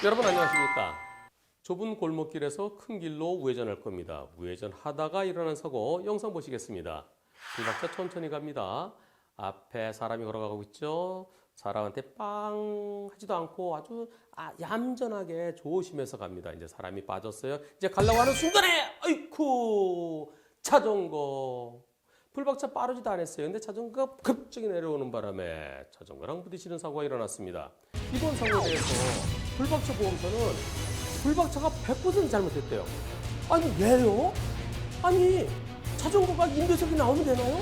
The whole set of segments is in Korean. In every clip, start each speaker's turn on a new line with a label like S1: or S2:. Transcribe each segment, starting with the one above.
S1: 여러분 안녕하십니까? 좁은 골목길에서 큰 길로 우회전할 겁니다. 우회전하다가 일어난 사고 영상 보시겠습니다. 불박차 천천히 갑니다. 앞에 사람이 걸어가고 있죠. 사람한테 빵 하지도 않고 아주 얌전하게 조심해서 갑니다. 이제 사람이 빠졌어요. 이제 가려고 하는 순간에 아이쿠 자전거 불박차 빠르지도 않았어요. 근데 자전거가 급격히 내려오는 바람에 자전거랑 부딪히는 사고가 일어났습니다. 이번 사고에 대해서 불박차 보험사는 불박차가 100% 잘못했대요. 아니 왜요? 아니 자전거가 인도석이 나오면 되나요?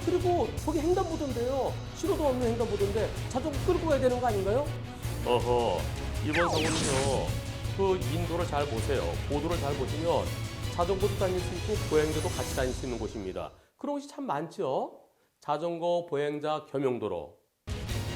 S1: 그리고 거기 횡단보도인데요. 신호도 없는 횡단보도인데 자전거 끌고 가야 되는 거 아닌가요? 어허, 이번 사고는요. 그 인도를 잘 보세요. 보도를 잘 보시면 자전거도 다닐 수 있고 보행자도 같이 다닐 수 있는 곳입니다. 그런 곳이 참 많죠. 자전거 보행자 겸용도로.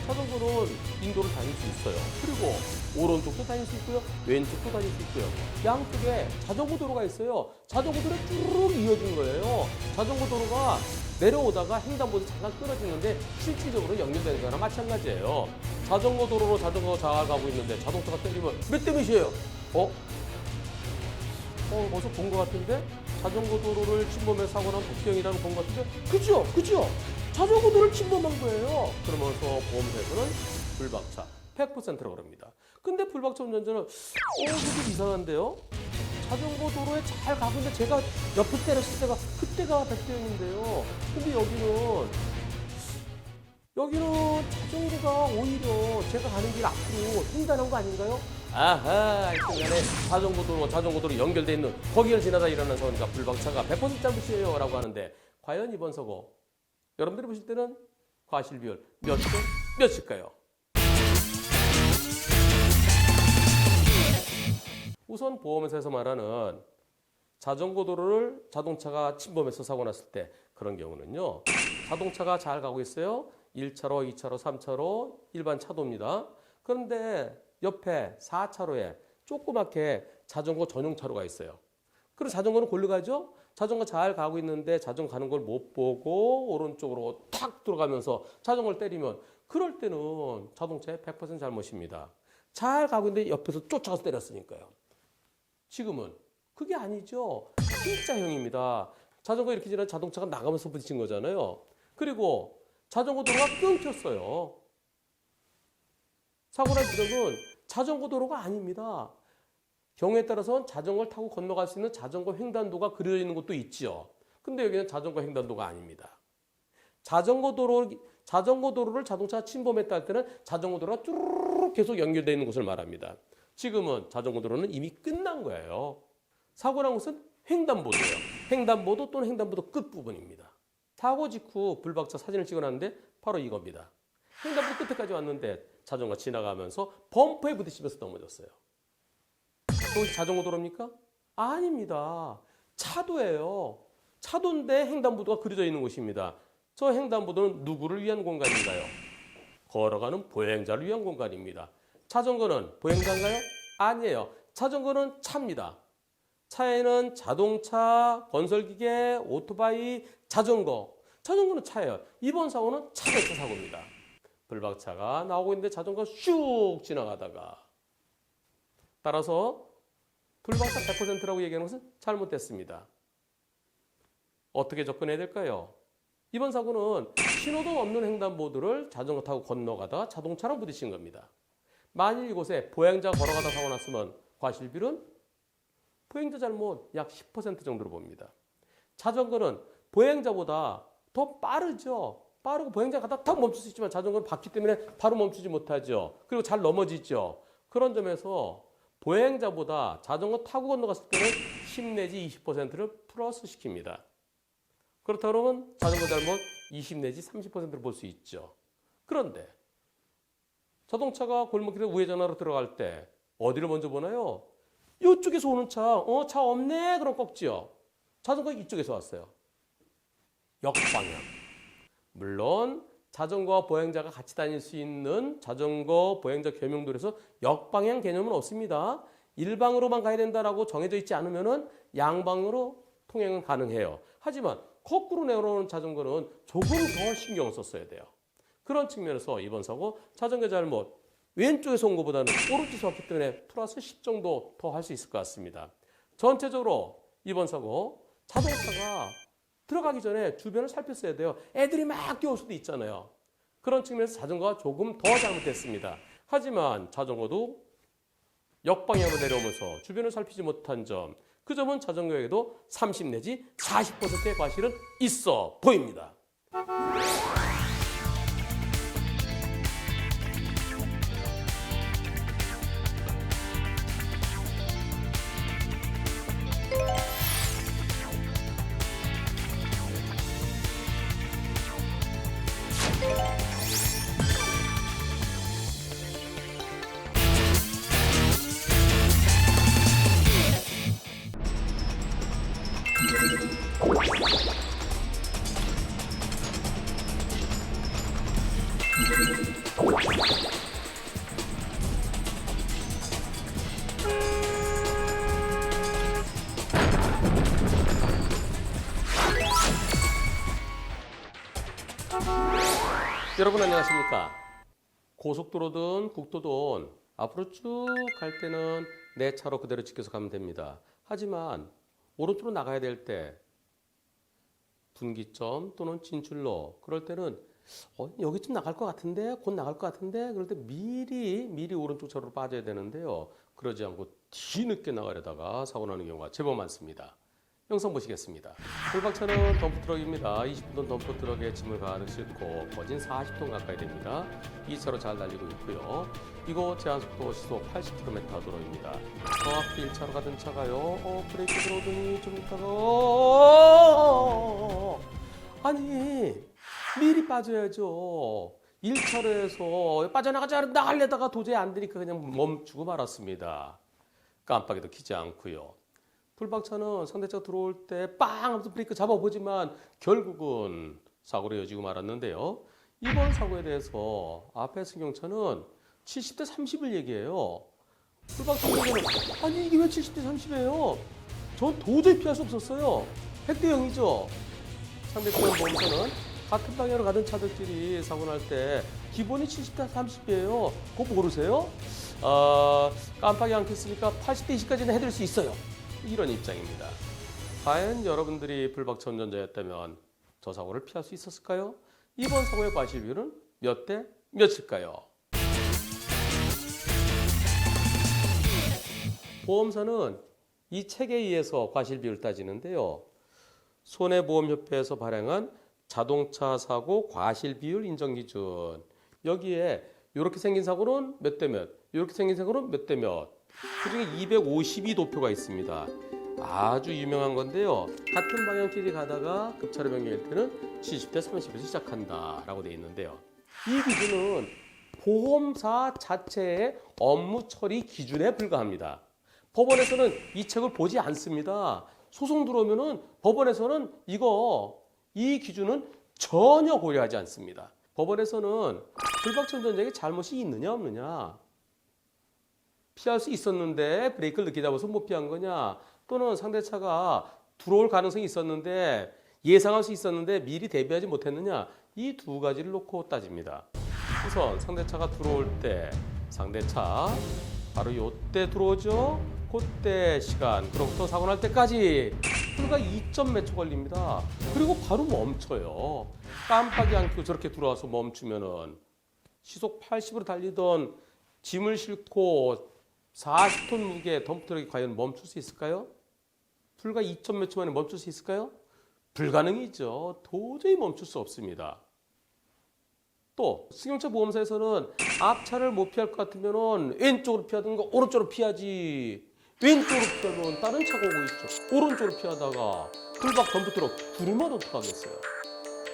S1: 자전거는 인도를 다닐 수 있어요. 그리고 오른쪽도 다닐 수 있고요. 왼쪽도 다닐 수 있고요. 양쪽에 자전거 도로가 있어요. 자전거 도로가 쭉 이어진 거예요. 자전거 도로가 내려오다가 횡단보도 잠깐 끊어지는데 실질적으로 연결되는 거나 마찬가지예요. 자전거 도로로 자전거가 잘 가고 있는데 자동차가 때리면 몇 대 몇이에요? 어디서 본 것 같은데? 자전거 도로를 침범해 사고 난 복병이라는 본 것 같은데? 그죠? 자전거 도로를 침범한 거예요. 그러면서 보험사에서는 불박차 100%라고 그럽니다. 근데 불박차 운전자는 그게 이상한데요? 자전거 도로에 잘 가고 있는데 제가 옆에 때렸을 그때가 백병인데요. 근데 여기는 자전거가 오히려 제가 가는 길 앞으로 횡단한 거 아닌가요? 아하, 하여튼간에 자전거 도로 연결돼 있는 거기를 지나다 일어난 사고니까 불박차가 100% 잘못이에요 라고 하는데 과연 이번 사고 여러분들이 보실 때는 과실 비율 몇 대 몇일까요? 우선 보험회사에서 말하는 자전거 도로를 자동차가 침범해서 사고 났을 때 그런 경우는요. 자동차가 잘 가고 있어요. 1차로, 2차로, 3차로 일반 차도입니다. 그런데 옆에 4차로에 조그맣게 자전거 전용 차로가 있어요. 그리고 자전거는 골로 가죠? 자전거 잘 가고 있는데 자전거 가는 걸 못 보고 오른쪽으로 탁 들어가면서 자전거를 때리면 그럴 때는 자동차의 100% 잘못입니다. 잘 가고 있는데 옆에서 쫓아가서 때렸으니까요. 지금은 그게 아니죠. T자형입니다. 자전거 이렇게 지나면 자동차가 나가면서 부딪힌 거잖아요. 그리고 자전거 도로가 끊겼어요. 사고 난 지점은 자전거 도로가 아닙니다. 경우에 따라서는 자전거를 타고 건너갈 수 있는 자전거 횡단도가 그려져 있는 곳도 있죠. 근데 여기는 자전거 횡단도가 아닙니다. 자전거 도로를 자동차가 침범했다 할 때는 자전거 도로가 쭈르륵 계속 연결되어 있는 곳을 말합니다. 지금은 자전거 도로는 이미 끝난 거예요. 사고 난 곳은 횡단보도예요. 횡단보도 또는 횡단보도 끝부분입니다. 사고 직후 불박차 사진을 찍어놨는데 바로 이겁니다. 횡단보도 끝에까지 왔는데 자전거가 지나가면서 범퍼에 부딪히면서 넘어졌어요. 그것이 자전거 도로입니까? 아닙니다. 차도예요. 차도인데 횡단보도가 그려져 있는 곳입니다. 저 횡단보도는 누구를 위한 공간인가요? 걸어가는 보행자를 위한 공간입니다. 자전거는 보행자인가요? 아니에요. 자전거는 차입니다. 차에는 자동차, 건설기계, 오토바이, 자전거는 차예요. 이번 사고는 차 대차 사고입니다. 불박차가 나오고 있는데 자전거가 슉 지나가다가 따라서 불박차 100%라고 얘기하는 것은 잘못됐습니다. 어떻게 접근해야 될까요? 이번 사고는 신호도 없는 횡단보도를 자전거 타고 건너가다가 자동차랑 부딪힌 겁니다. 만일 이곳에 보행자가 걸어가다 사고 났으면 과실비율은 보행자 잘못 약 10% 정도로 봅니다. 자전거는 보행자보다 더 빠르죠. 빠르고 보행자가 가다 탁 멈출 수 있지만 자전거는 바퀴 때문에 바로 멈추지 못하죠. 그리고 잘 넘어지죠. 그런 점에서 보행자보다 자전거 타고 건너갔을 때는 10 내지 20%를 플러스 시킵니다. 그렇다면 자전거 잘못 20 내지 30%를 볼 수 있죠. 그런데 자동차가 골목길에 우회전하러 들어갈 때 어디를 먼저 보나요? 이쪽에서 오는 차 없네? 그럼 꺾지요. 자전거 이쪽에서 왔어요. 역방향. 물론 자전거와 보행자가 같이 다닐 수 있는 자전거 보행자 겸용도로에서 역방향 개념은 없습니다. 일방으로만 가야 된다라고 정해져 있지 않으면 양방으로 통행은 가능해요. 하지만 거꾸로 내려오는 자전거는 조금 더 신경을 썼어야 돼요. 그런 측면에서 이번 사고 자전거 잘못 왼쪽에서 온 것보다는 오른쪽에서 왔기 때문에 플러스 10 정도 더 할 수 있을 것 같습니다. 전체적으로 이번 사고 자동차가 들어가기 전에 주변을 살폈어야 돼요. 애들이 막 뛰어올 수도 있잖아요. 그런 측면에서 자전거가 조금 더 잘못됐습니다. 하지만 자전거도 역방향으로 내려오면서 주변을 살피지 못한 점, 그 점은 자전거에게도 30 내지 40%의 과실은 있어 보입니다. 여러분 안녕하십니까? 고속도로든 국도든 앞으로 쭉 갈 때는 내 차로 그대로 지켜서 가면 됩니다. 하지만 오른쪽으로 나가야 될 때 분기점 또는 진출로 그럴 때는 여기쯤 나갈 것 같은데 곧 나갈 것 같은데 그럴 때 미리 오른쪽 차로로 빠져야 되는데요. 그러지 않고 뒤늦게 나가려다가 사고 나는 경우가 제법 많습니다. 영상 보시겠습니다. 불박차는 덤프트럭입니다. 20톤 덤프트럭에 짐을 가득 싣고 거진 40톤 가까이 됩니다. 2차로 잘 달리고 있고요. 이곳 제한속도 시속 80km 도로입니다. 저 앞에 1차로 가던 차가요. 브레이크 들어오더니 좀 있다가 아니 미리 빠져야죠. 1차로에서 나가려다가 도저히 안 되니까 그냥 멈추고 말았습니다. 깜빡이도 켜지 않고요. 불박차는 상대차가 들어올 때 빵 하면서 브레이크 잡아보지만 결국은 사고로 이어지고 말았는데요. 이번 사고에 대해서 앞에 승용차는 70대 30을 얘기해요. 불박차는 아니 이게 왜 70대 30이에요? 전 도저히 피할 수 없었어요. 100대 0이죠. 상대편 보험차는 같은 방향으로 가던 차들끼리 사고 날 때 기본이 70대 30이에요. 그거 모르세요? 깜빡이 안 켰으니까 80대 20까지는 해드릴 수 있어요. 이런 입장입니다. 과연 여러분들이 불박차 운전자였다면 저 사고를 피할 수 있었을까요? 이번 사고의 과실 비율은 몇 대 몇일까요? 보험사는 이 책에 의해서 과실 비율을 따지는데요. 손해보험협회에서 발행한 자동차 사고 과실 비율 인정 기준, 여기에 이렇게 생긴 사고는 몇 대 몇, 이렇게 생긴 사고는 몇 대 몇, 그중에 252도표가 있습니다. 아주 유명한 건데요. 같은 방향끼리 가다가 급차로 변경일 때는 70대 30에서 시작한다라고 되어 있는데요. 이 기준은 보험사 자체의 업무 처리 기준에 불과합니다. 법원에서는 이 책을 보지 않습니다. 소송 들어오면은 법원에서는 이 기준은 전혀 고려하지 않습니다. 법원에서는 불박차 운전자에게 잘못이 있느냐 없느냐, 피할 수 있었는데 브레이크를 늦게 잡아서 못 피한 거냐, 또는 상대차가 들어올 가능성이 있었는데 예상할 수 있었는데 미리 대비하지 못했느냐, 이 두 가지를 놓고 따집니다. 우선 상대차가 들어올 때 상대차 바로 요때 들어오죠. 그때 시간, 그로부터 사고 날 때까지 불과 2점 몇 초 걸립니다. 그리고 바로 멈춰요. 깜빡이 안 켜고 저렇게 들어와서 멈추면은 시속 80으로 달리던 짐을 싣고 40톤 무게 덤프트럭이 과연 멈출 수 있을까요? 불과 2점 몇 초 만에 멈출 수 있을까요? 불가능이죠. 도저히 멈출 수 없습니다. 또 승용차 보험사에서는 앞차를 못 피할 것 같으면 왼쪽으로 피하든가 오른쪽으로 피하지. 왼쪽으로 피하면 다른 차가 오고 있죠. 오른쪽으로 피하다가 불박 덤프트럭 두르면 어떡하겠어요?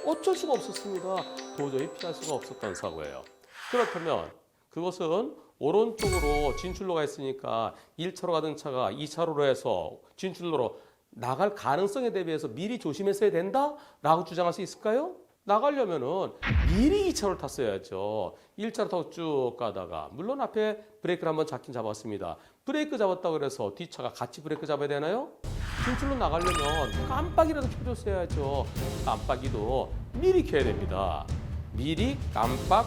S1: 어쩔 수가 없었습니다. 도저히 피할 수가 없었던 사고예요. 그렇다면 그것은 오른쪽으로 진출로가 있으니까 1차로 가던 차가 2차로로 해서 진출로로 나갈 가능성에 대비해서 미리 조심했어야 된다라고 주장할 수 있을까요? 나가려면은 미리 2차로를 탔어야죠. 1차로 타고 쭉 가다가 물론 앞에 브레이크를 한번 잡긴 잡았습니다. 브레이크 잡았다고 그래서 뒷차가 같이 브레이크 잡아야 되나요? 진출로 나가려면 깜빡이라도 켜줬어야죠. 깜빡이도 미리 켜야 됩니다. 미리 깜빡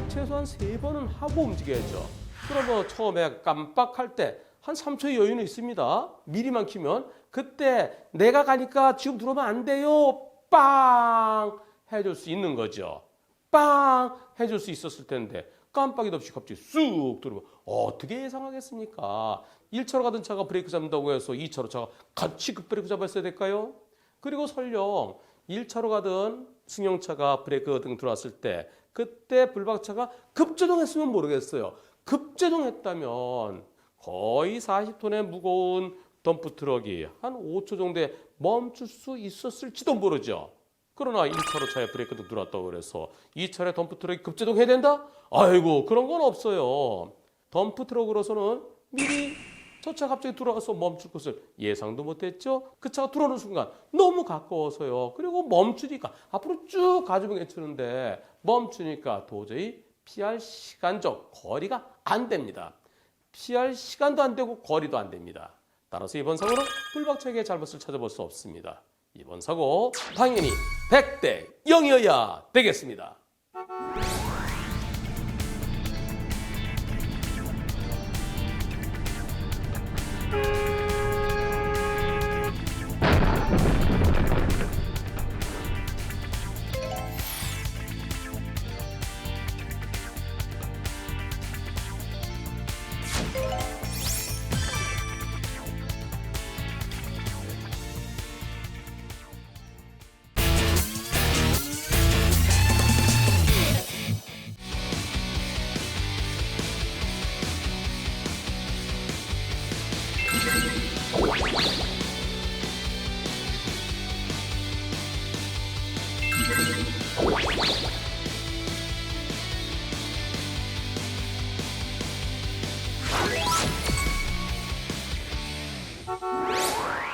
S1: 최소한 3번은 하고 움직여야죠. 그러면 처음에 깜빡할 때 한 3초의 여유는 있습니다. 미리만 키면 그때 내가 가니까 지금 들어오면 안 돼요. 빵 해줄 수 있는 거죠. 빵 해줄 수 있었을 텐데 깜빡이도 없이 갑자기 쑥 들어오면 어떻게 예상하겠습니까? 1차로 가던 차가 브레이크 잡는다고 해서 2차로 차가 같이 급브레이크 잡았어야 될까요? 그리고 설령 1차로 가던 승용차가 브레이크 등 들어왔을 때 그때 불박차가 급제동했으면 모르겠어요. 급제동했다면 거의 40톤의 무거운 덤프트럭이 한 5초 정도에 멈출 수 있었을지도 모르죠. 그러나 1차로 차에 브레이크 등 들어왔다고 그래서 2차례 덤프트럭이 급제동해야 된다? 아이고 그런 건 없어요. 덤프트럭으로서는 미리 저 차 갑자기 들어가서 멈출 것을 예상도 못했죠. 그 차가 들어오는 순간 너무 가까워서요. 그리고 멈추니까 앞으로 쭉 가주면 괜찮은데 멈추니까 도저히 피할 시간적 거리가 안 됩니다. 피할 시간도 안 되고 거리도 안 됩니다. 따라서 이번 사고는 불박차에게 잘못을 찾아볼 수 없습니다. 이번 사고 당연히 100대 0이어야 되겠습니다.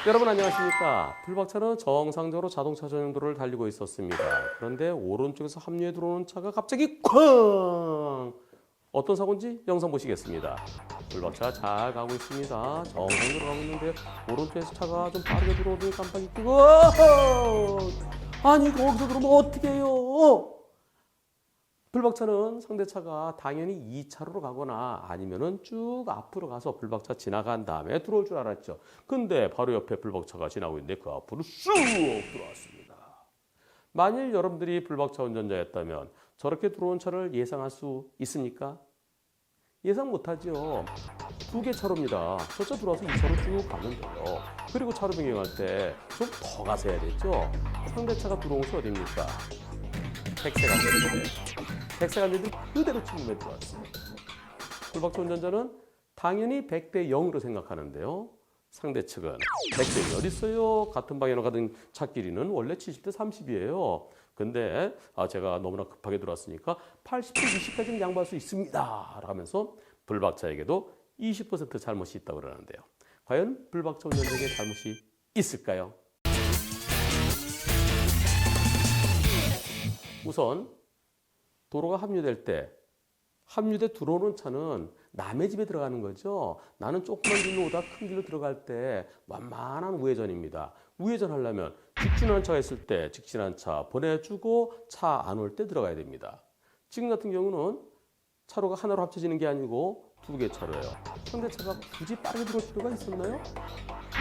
S1: 여러분 안녕하십니까. 불박차는 정상적으로 자동차 전용도로를 달리고 있었습니다. 그런데 오른쪽에서 합류해 들어오는 차가 갑자기 쾅! 어떤 사고인지 영상 보시겠습니다. 불박차 잘 가고 있습니다. 정상적으로 가고 있는데 오른쪽에서 차가 좀 빠르게 들어오더니 깜빡이 끄고 아니 거기서 그러면 어떻게 해요? 불박차는 상대차가 당연히 2차로로 가거나 아니면은 쭉 앞으로 가서 불박차 지나간 다음에 들어올 줄 알았죠. 근데 바로 옆에 불박차가 지나고 있는데 그 앞으로 쑥 들어왔습니다. 만일 여러분들이 불박차 운전자였다면 저렇게 들어온 차를 예상할 수 있습니까? 예상 못하죠. 2개 차로입니다. 저 차 들어와서 2차로 쭉 가면 돼요. 그리고 차로 변경할 때 좀 더 가서 해야 되죠. 상대차가 들어온 곳이 어디입니까? 백색안전인데 백색안전들이 그대로 침범해 들어왔습니다. 불박차 운전자는 당연히 100대 0으로 생각하는데요. 상대 측은 100대 0이 어디 있어요? 같은 방향으로 가던 차끼리는 원래 70대 30이에요. 근데 제가 너무나 급하게 들어왔으니까 80대 20까지는 양보할 수 있습니다. 라면서 불박차에게도 20% 잘못이 있다고 그러는데요. 과연 불박차 운전자에게 잘못이 있을까요? 우선 도로가 합류될 때 합류돼 들어오는 차는 남의 집에 들어가는 거죠. 나는 조그만 길로 오다 큰 길로 들어갈 때 완만한 우회전입니다. 우회전하려면 직진하는 차가 있을 때 직진한 차 보내주고 차 안 올 때 들어가야 됩니다. 지금 같은 경우는 차로가 하나로 합쳐지는 게 아니고 2개 차로예요. 상대차가 굳이 빠르게 들어올 필요가 있었나요?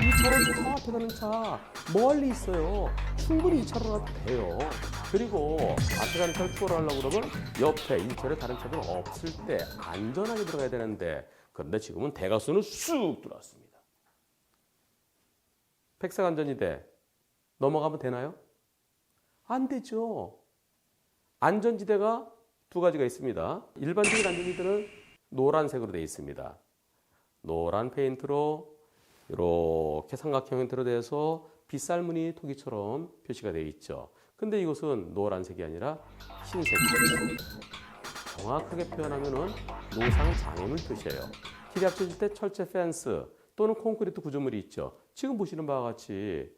S1: 이 차로는 저 앞에 가는 차 멀리 있어요. 충분히 2차로 가도 돼요. 그리고 앞에 가는 차를 추월하려고 그러면 옆에 1차로에 다른 차들 없을 때 안전하게 들어가야 되는데 그런데 지금은 대각선으로 쑥 들어왔습니다. 백색 안전지대 넘어가면 되나요? 안 되죠. 안전지대가 2가지가 있습니다. 일반적인 안전지대는 노란색으로 되어 있습니다. 노란 페인트로 이렇게 삼각형 형태로 돼서 빗살무늬 토기처럼 표시가 되어 있죠. 근데 이것은 노란색이 아니라 흰색입니다. 정확하게 표현하면은 노상 장애물 표시예요. 길이 합쳐질 때 철제 펜스 또는 콘크리트 구조물이 있죠. 지금 보시는 바와 같이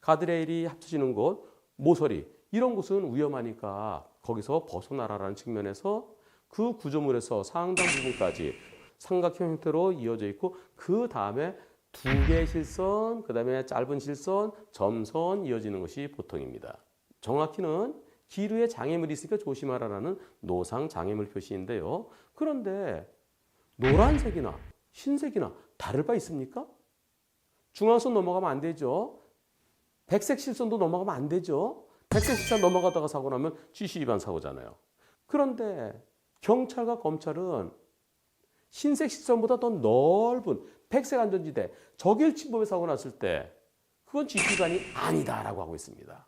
S1: 가드레일이 합쳐지는 곳, 모서리 이런 곳은 위험하니까 거기서 벗어나라라는 측면에서 그 구조물에서 상당 부분까지 삼각형 형태로 이어져 있고 그 다음에 2개의 실선, 그 다음에 짧은 실선, 점선 이어지는 것이 보통입니다. 정확히는 기류에 장애물이 있으니까 조심하라라는 노상 장애물 표시인데요. 그런데 노란색이나 흰색이나 다를 바 있습니까? 중앙선 넘어가면 안 되죠. 백색 실선도 넘어가면 안 되죠. 백색 실선 넘어가다가 사고 나면 GC 위반 사고잖아요. 그런데 경찰과 검찰은 흰색 실선보다 더 넓은 백색 안전지대 적일 침범에 사고 났을 때 그건 GC 위반이 아니다라고 하고 있습니다.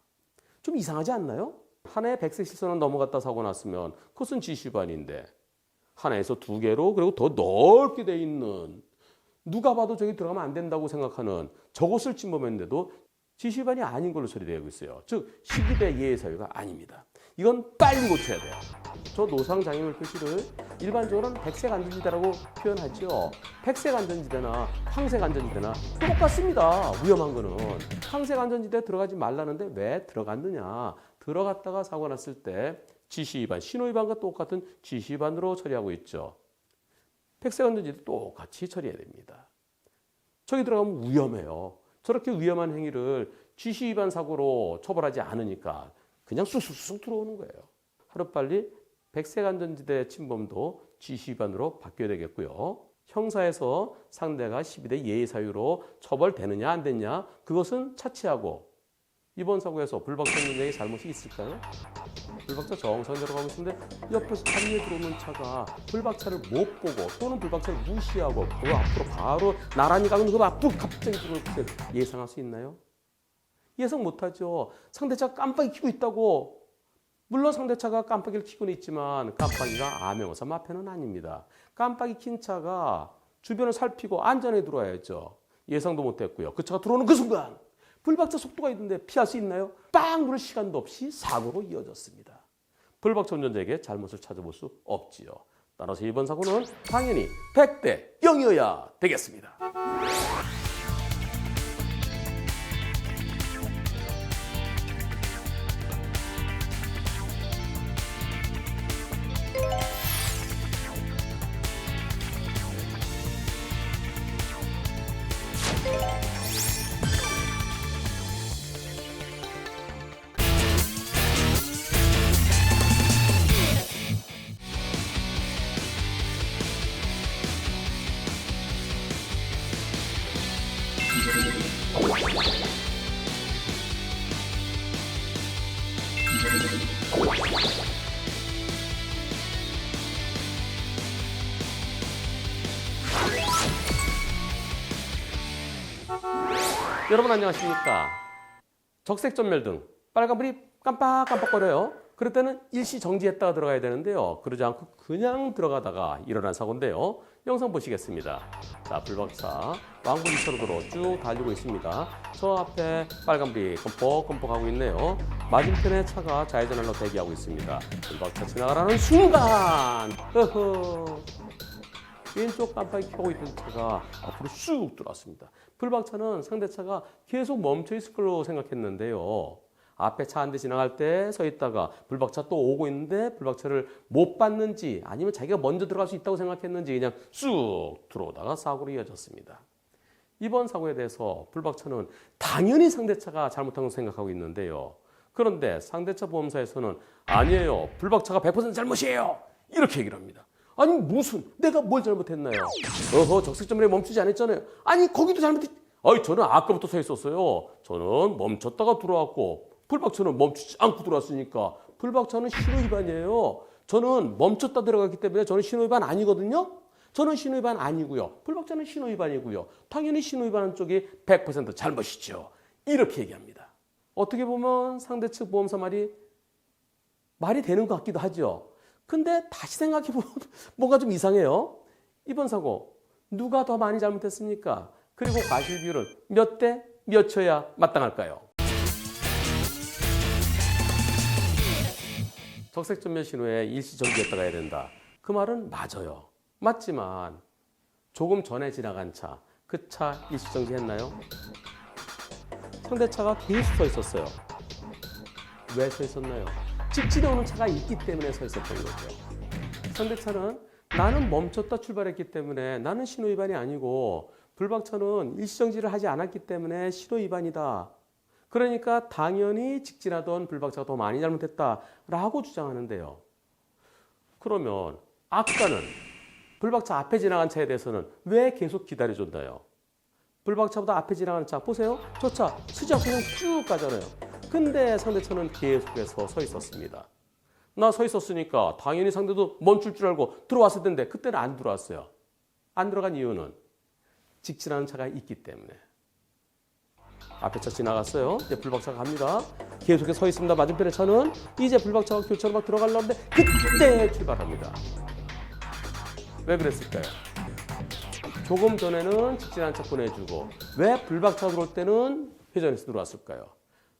S1: 좀 이상하지 않나요? 하나의 백색 실선을 넘어갔다 사고 났으면 그것은 GC 위반인데 하나에서 두 개로 그리고 더 넓게 돼 있는 누가 봐도 저기 들어가면 안 된다고 생각하는 저것을 침범했는데도 GC 위반이 아닌 걸로 처리되고 있어요. 즉 시기대 예의 사유가 아닙니다. 이건 빨리 고쳐야 돼요. 저 노상 장애물 표시를 일반적으로는 백색 안전지대라고 표현하죠. 백색 안전지대나 황색 안전지대나 똑같습니다. 위험한 거는 황색 안전지대에 들어가지 말라는데 왜 들어갔느냐. 들어갔다가 사고 났을 때 GC 위반, 신호 위반과 똑같은 GC 위반으로 처리하고 있죠. 백색 안전지대 똑같이 처리해야 됩니다. 저기 들어가면 위험해요. 저렇게 위험한 행위를 GC 위반 사고로 처벌하지 않으니까 그냥 쑥쑥 들어오는 거예요. 하루빨리 백색 안전지대 침범도 GC 위반으로 바뀌어야 되겠고요. 형사에서 상대가 12대 예의 사유로 처벌되느냐 안 되느냐 그것은 차치하고 이번 사고에서 불박차 운전자의 잘못이 있을까요? 불박차 정상대로 가고 있는데 옆에서 차리에 들어오는 차가 불박차를 못 보고 또는 불박차를 무시하고 그 앞으로 바로 나란히 가는 그 앞으로 갑자기 들어올 때 예상할 수 있나요? 예상 못하죠. 상대차가 깜빡이 켜고 있다고. 물론 상대차가 깜빡이를 켜고는 있지만 깜빡이가 암행어사 마패는 아닙니다. 깜빡이 킨 차가 주변을 살피고 안전에 들어와야죠. 예상도 못했고요. 그 차가 들어오는 그 순간 불박차 속도가 있는데 피할 수 있나요? 빵 누를 시간도 없이 사고로 이어졌습니다. 불박차 운전자에게 잘못을 찾아볼 수 없지요. 따라서 이번 사고는 당연히 100대 0이어야 되겠습니다. 여러분 안녕하십니까? 적색 전멸등 빨간불이 깜빡깜빡거려요. 그럴 때는 일시 정지했다가 들어가야 되는데요. 그러지 않고 그냥 들어가다가 일어난 사고인데요. 영상 보시겠습니다. 자, 불박차 왕복 2차로도로 쭉 달리고 있습니다. 저 앞에 빨간불이 껌뻑껌뻑 하고 있네요. 맞은편에 차가 좌회전하러 대기하고 있습니다. 불박차 지나가라는 순간 왼쪽 깜빡이 켜고 있던 차가 앞으로 쑥 들어왔습니다. 불박차는 상대차가 계속 멈춰 있을 걸로 생각했는데요. 앞에 차 한 대 지나갈 때 서 있다가 불박차 또 오고 있는데 불박차를 못 봤는지 아니면 자기가 먼저 들어갈 수 있다고 생각했는지 그냥 쑥 들어오다가 사고로 이어졌습니다. 이번 사고에 대해서 불박차는 당연히 상대차가 잘못한 걸 생각하고 있는데요. 그런데 상대차 보험사에서는 아니에요. 불박차가 100% 잘못이에요. 이렇게 얘기를 합니다. 아니 무슨 내가 뭘 잘못했나요? 적색점에 멈추지 않았잖아요. 아니 거기도 잘못했. 저는 아까부터 서 있었어요. 저는 멈췄다가 들어왔고 불박차는 멈추지 않고 들어왔으니까 불박차는 신호 위반이에요. 저는 멈췄다 들어갔기 때문에 저는 신호 위반 아니거든요. 저는 신호 위반 아니고요. 불박차는 신호 위반이고요. 당연히 신호 위반한 쪽이 100% 잘못이죠. 이렇게 얘기합니다. 어떻게 보면 상대 측 보험사 말이 되는 것 같기도 하죠. 근데 다시 생각해보면 뭔가 좀 이상해요. 이번 사고 누가 더 많이 잘못했습니까? 그리고 과실 비율은 몇 대 몇 초야 마땅할까요? 적색 전멸 신호에 일시 정지했다가 해야 된다. 그 말은 맞아요. 맞지만 조금 전에 지나간 차, 그 차 일시 정지했나요? 상대차가 계속 서 있었어요. 왜 서 있었나요? 직진에 오는 차가 있기 때문에 서 있었던 거죠. 상대차는 나는 멈췄다 출발했기 때문에 나는 신호 위반이 아니고 불박차는 일시정지를 하지 않았기 때문에 신호 위반이다. 그러니까 당연히 직진하던 불박차가 더 많이 잘못했다라고 주장하는데요. 그러면 아까는 불박차 앞에 지나간 차에 대해서는 왜 계속 기다려줬나요? 불박차보다 앞에 지나가는 차 보세요. 저 차 쓰지 않고 그냥 쭉 가잖아요. 근데 상대차는 계속해서 서 있었습니다. 나 서 있었으니까 당연히 상대도 멈출 줄 알고 들어왔을 텐데 그때는 안 들어왔어요. 안 들어간 이유는 직진하는 차가 있기 때문에. 앞에 차 지나갔어요. 이제 불박차가 갑니다. 계속해서 서 있습니다. 맞은편의 차는 이제 불박차가 교차로 막 들어가려는데 그때 출발합니다. 왜 그랬을까요? 조금 전에는 직진하는 차 보내주고 왜 불박차 들어올 때는 회전에서 들어왔을까요?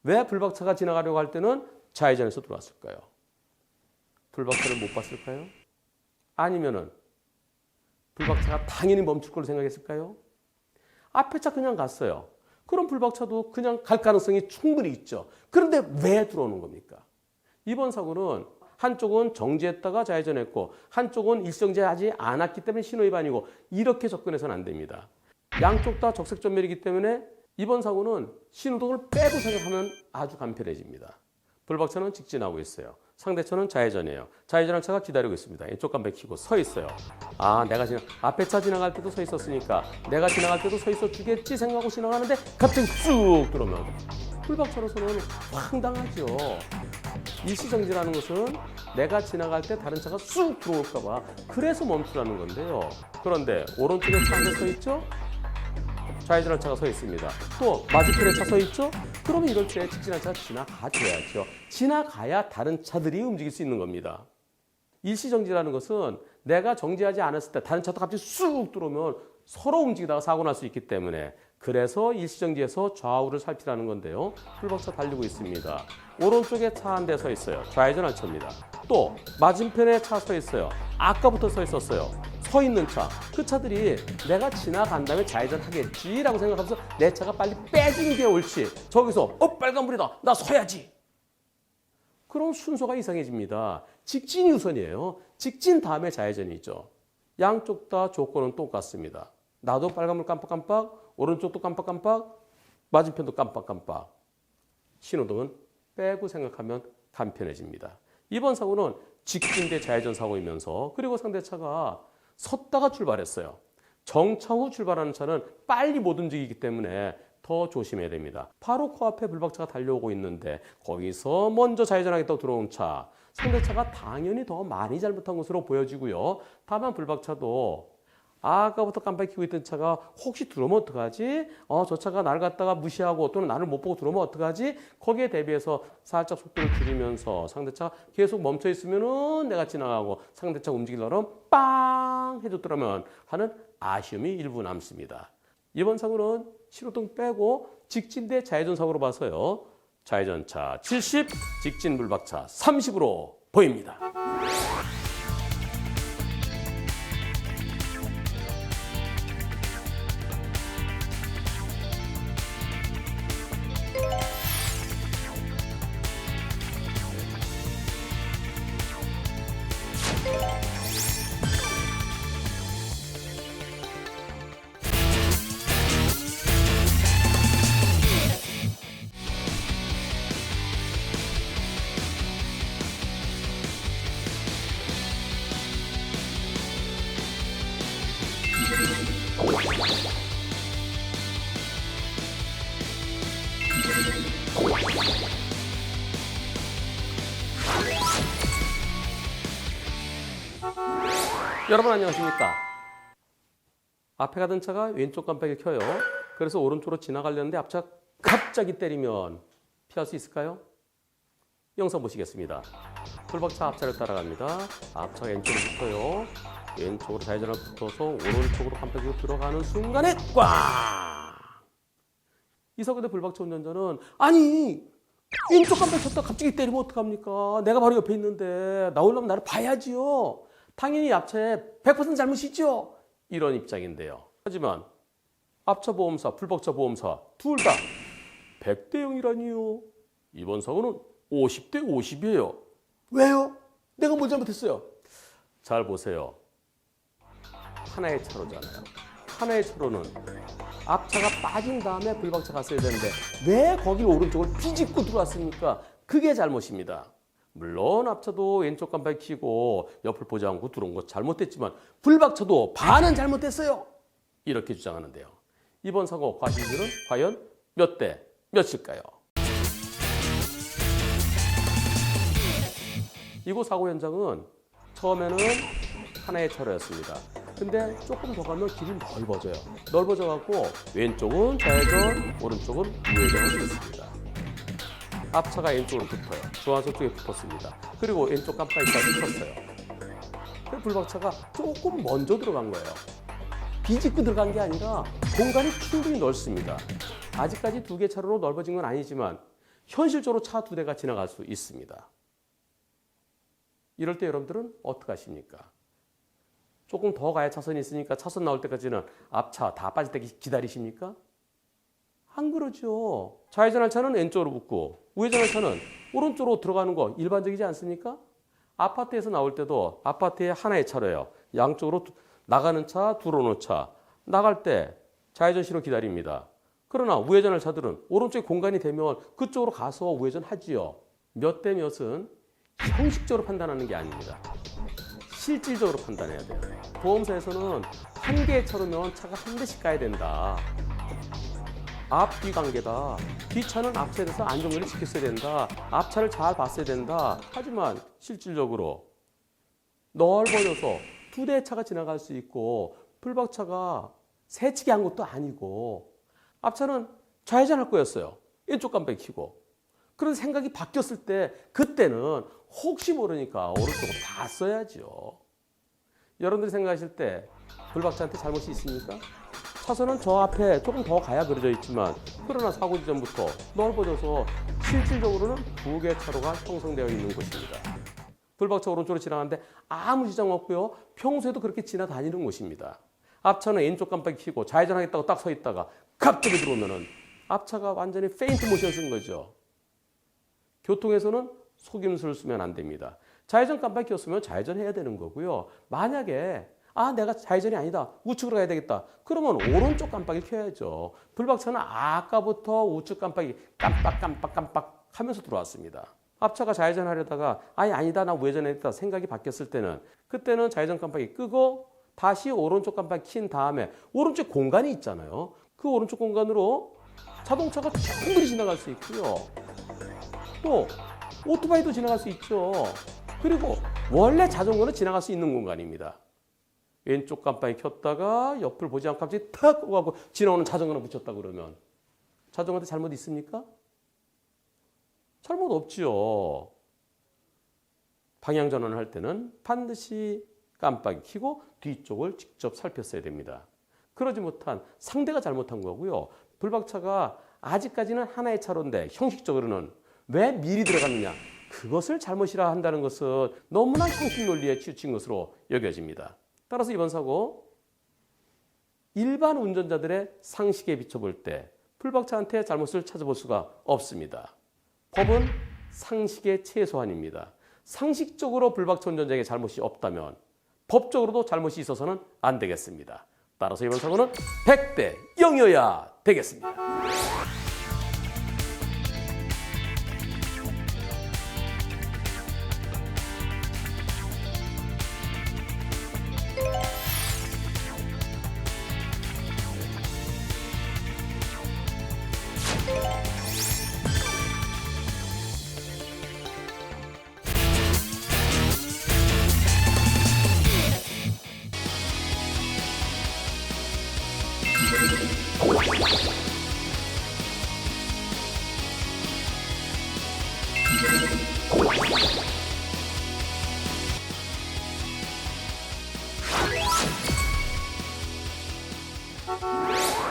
S1: 왜 불박차가 지나가려고 할 때는 좌회전에서 들어왔을까요? 불박차를 못 봤을까요? 아니면은 불박차가 당연히 멈출 걸로 생각했을까요? 앞에 차 그냥 갔어요. 그럼 불박차도 그냥 갈 가능성이 충분히 있죠. 그런데 왜 들어오는 겁니까? 이번 사고는 한쪽은 정지했다가 좌회전했고 한쪽은 일정지하지 않았기 때문에 신호위반이고 이렇게 접근해서는 안 됩니다. 양쪽 다 적색 전멸이기 때문에 이번 사고는 신호등을 빼고 생각하면 아주 간편해집니다. 불박차는 직진하고 있어요. 상대차는 좌회전이에요. 좌회전한 차가 기다리고 있습니다. 이쪽 깜빡 켜고 서 있어요. 아, 앞에 차 지나갈 때도 서 있었으니까 내가 지나갈 때도 서 있어 주겠지 생각하고 지나가는데 갑자기 쑥 들어오면 불박차로서는 황당하죠. 일시정지라는 것은 내가 지나갈 때 다른 차가 쑥 들어올까 봐 그래서 멈추라는 건데요. 그런데 오른쪽에 차 한 대 서 있죠? 좌회전한 차가 서 있습니다. 또 맞은편에 차 서 있죠? 그러면 이럴 때 직진한 차가 지나가줘야죠. 지나가야 다른 차들이 움직일 수 있는 겁니다. 일시정지라는 것은 내가 정지하지 않았을 때 다른 차도 갑자기 쑥 들어오면 서로 움직이다가 사고 날 수 있기 때문에 그래서 일시정지에서 좌우를 살피라는 건데요. 불박차 달리고 있습니다. 오른쪽에 차 한 대 서 있어요. 좌회전한 차입니다. 또 맞은편에 차 서 있어요. 아까부터 서 있었어요. 서 있는 차. 그 차들이 내가 지나간 다음에 좌회전하겠지라고 생각하면서 내 차가 빨리 빼주는 게 옳지. 저기서 빨간불이다. 나 서야지. 그럼 순서가 이상해집니다. 직진이 우선이에요. 직진 다음에 좌회전이죠. 양쪽 다 조건은 똑같습니다. 나도 빨간불 깜빡깜빡, 오른쪽도 깜빡깜빡, 맞은편도 깜빡깜빡. 신호등은 빼고 생각하면 간편해집니다. 이번 사고는 직진 대 좌회전 사고이면서 그리고 상대차가 섰다가 출발했어요. 정차 후 출발하는 차는 빨리 못 움직이기 때문에 더 조심해야 됩니다. 바로 코앞에 불박차가 달려오고 있는데 거기서 먼저 좌회전하겠다고 들어온 차. 상대차가 당연히 더 많이 잘못한 것으로 보여지고요. 다만 불박차도 아까부터 깜빡이 켜고 있던 차가 혹시 들어오면 어떡하지? 저 차가 나를 갖다가 무시하고 또는 나를 못 보고 들어오면 어떡하지? 거기에 대비해서 살짝 속도를 줄이면서 상대차가 계속 멈춰 있으면은 내가 지나가고 상대차 움직이려면 빵 해줬더라면 하는 아쉬움이 일부 남습니다. 이번 사고는 신호등 빼고 직진 대 좌회전 사고로 봐서요. 좌회전차 70, 직진 불박차 30으로 보입니다. 여러분 안녕하십니까? 앞에 가던 차가 왼쪽 깜빡이를 켜요. 그래서 오른쪽으로 지나가려는데 앞차 갑자기 때리면 피할 수 있을까요? 영상 보시겠습니다. 불박차 앞차를 따라갑니다. 앞차가 왼쪽으로 붙어요. 왼쪽으로 좌회전을 붙어서 오른쪽으로 깜빡이로 들어가는 순간에 꽝! 이 사고의 불박차 운전자는 아니 왼쪽 깜빡이 켰다 갑자기 때리면 어떡합니까? 내가 바로 옆에 있는데 나오려면 나를 봐야지요. 당연히 앞차에 100% 잘못이죠. 이런 입장인데요. 하지만 앞차 보험사, 불박차 보험사 둘 다 100대 0이라니요. 이번 사고는 50대 50이에요. 왜요? 내가 뭘 잘못했어요? 잘 보세요. 하나의 차로잖아요. 하나의 차로는 앞차가 빠진 다음에 불박차 갔어야 되는데 왜 거길 오른쪽을 비집고 들어왔습니까? 그게 잘못입니다. 물론 앞차도 왼쪽 깜빡이 켜고 옆을 보지 않고 들어온 거 잘못됐지만 불박차도 반은 잘못됐어요. 이렇게 주장하는데요. 이번 사고 과실률은 과연 몇 대 몇일까요? 이곳 사고 현장은 처음에는 하나의 차로였습니다. 근데 조금 더 가면 길이 넓어져요. 넓어져 갖고 왼쪽은 좌회전, 오른쪽은 우회전을 했습니다. 앞차가 왼쪽으로 붙어요. 중앙선 쪽에 붙었습니다. 그리고 왼쪽 깜빡이까지 켰어요. 그 불박차가 조금 먼저 들어간 거예요. 비집고 들어간 게 아니라 공간이 충분히 넓습니다. 아직까지 두 개 차로로 넓어진 건 아니지만 현실적으로 차 두 대가 지나갈 수 있습니다. 이럴 때 여러분들은 어떻게 하십니까? 조금 더 가야 차선이 있으니까 차선 나올 때까지는 앞차 다 빠질 때까지 기다리십니까? 안 그러죠. 좌회전할 차는 왼쪽으로 붙고 우회전할 차는 오른쪽으로 들어가는 거 일반적이지 않습니까? 아파트에서 나올 때도 아파트에 하나의 차로예요. 양쪽으로 나가는 차, 들어오는 차. 나갈 때 좌회전 신호 기다립니다. 그러나 우회전할 차들은 오른쪽에 공간이 되면 그쪽으로 가서 우회전하지요. 몇 대 몇은 형식적으로 판단하는 게 아닙니다. 실질적으로 판단해야 돼요. 보험사에서는 한 개의 차로면 차가 한 대씩 가야 된다. 앞뒤 관계다. 뒷차는 앞차에 대해서 안전거리를 지켰어야 된다. 앞차를 잘 봤어야 된다. 하지만 실질적으로 넓어져서 두 대의 차가 지나갈 수 있고 불박차가 새치기 한 것도 아니고 앞차는 좌회전할 거였어요. 왼쪽 깜빡이 켜고. 그런 생각이 바뀌었을 때 그때는 혹시 모르니까 오른쪽으로 봤어야죠. 여러분들이 생각하실 때 불박차한테 잘못이 있습니까? 차선은 저 앞에 조금 더 가야 그려져 있지만 그러나 사고 지점부터 넓어져서 실질적으로는 두 개의 차로가 형성되어 있는 곳입니다. 불박차 오른쪽으로 지나가는데 아무 지장 없고요. 평소에도 그렇게 지나다니는 곳입니다. 앞차는 왼쪽 깜빡이 켜고 좌회전하겠다고 딱 서 있다가 갑자기 들어오면은 앞차가 완전히 페인트 모션 쓴 거죠. 교통에서는 속임수를 쓰면 안 됩니다. 좌회전 깜빡이 켰으면 좌회전해야 되는 거고요. 만약에 내가 좌회전이 아니다. 우측으로 가야 되겠다. 그러면 오른쪽 깜빡이 켜야죠. 불박차는 아까부터 우측 깜빡이 깜빡 하면서 들어왔습니다. 앞차가 좌회전하려다가 아니다. 나 우회전해야겠다. 생각이 바뀌었을 때는 그때는 좌회전 깜빡이 끄고 다시 오른쪽 깜빡이 킨 다음에 오른쪽 공간이 있잖아요. 그 오른쪽 공간으로 자동차가 충분히 지나갈 수 있고요. 또 오토바이도 지나갈 수 있죠. 그리고 원래 자전거는 지나갈 수 있는 공간입니다. 왼쪽 깜빡이 켰다가 옆을 보지 않고 갑자기 탁 하고 지나오는 자전거나 붙였다 그러면 자전거한테 잘못 있습니까? 잘못 없지요. 방향 전환을 할 때는 반드시 깜빡이 켜고 뒤쪽을 직접 살폈어야 됩니다. 그러지 못한 상대가 잘못한 거고요. 불박차가 아직까지는 하나의 차로인데 형식적으로는 왜 미리 들어갔느냐. 그것을 잘못이라 한다는 것은 너무나 형식 논리에 치우친 것으로 여겨집니다. 따라서 이번 사고 일반 운전자들의 상식에 비춰볼 때 불박차한테 잘못을 찾아볼 수가 없습니다. 법은 상식의 최소한입니다. 상식적으로 불박차 운전자에게 잘못이 없다면 법적으로도 잘못이 있어서는 안 되겠습니다. 따라서 이번 사고는 100대 0이어야 되겠습니다.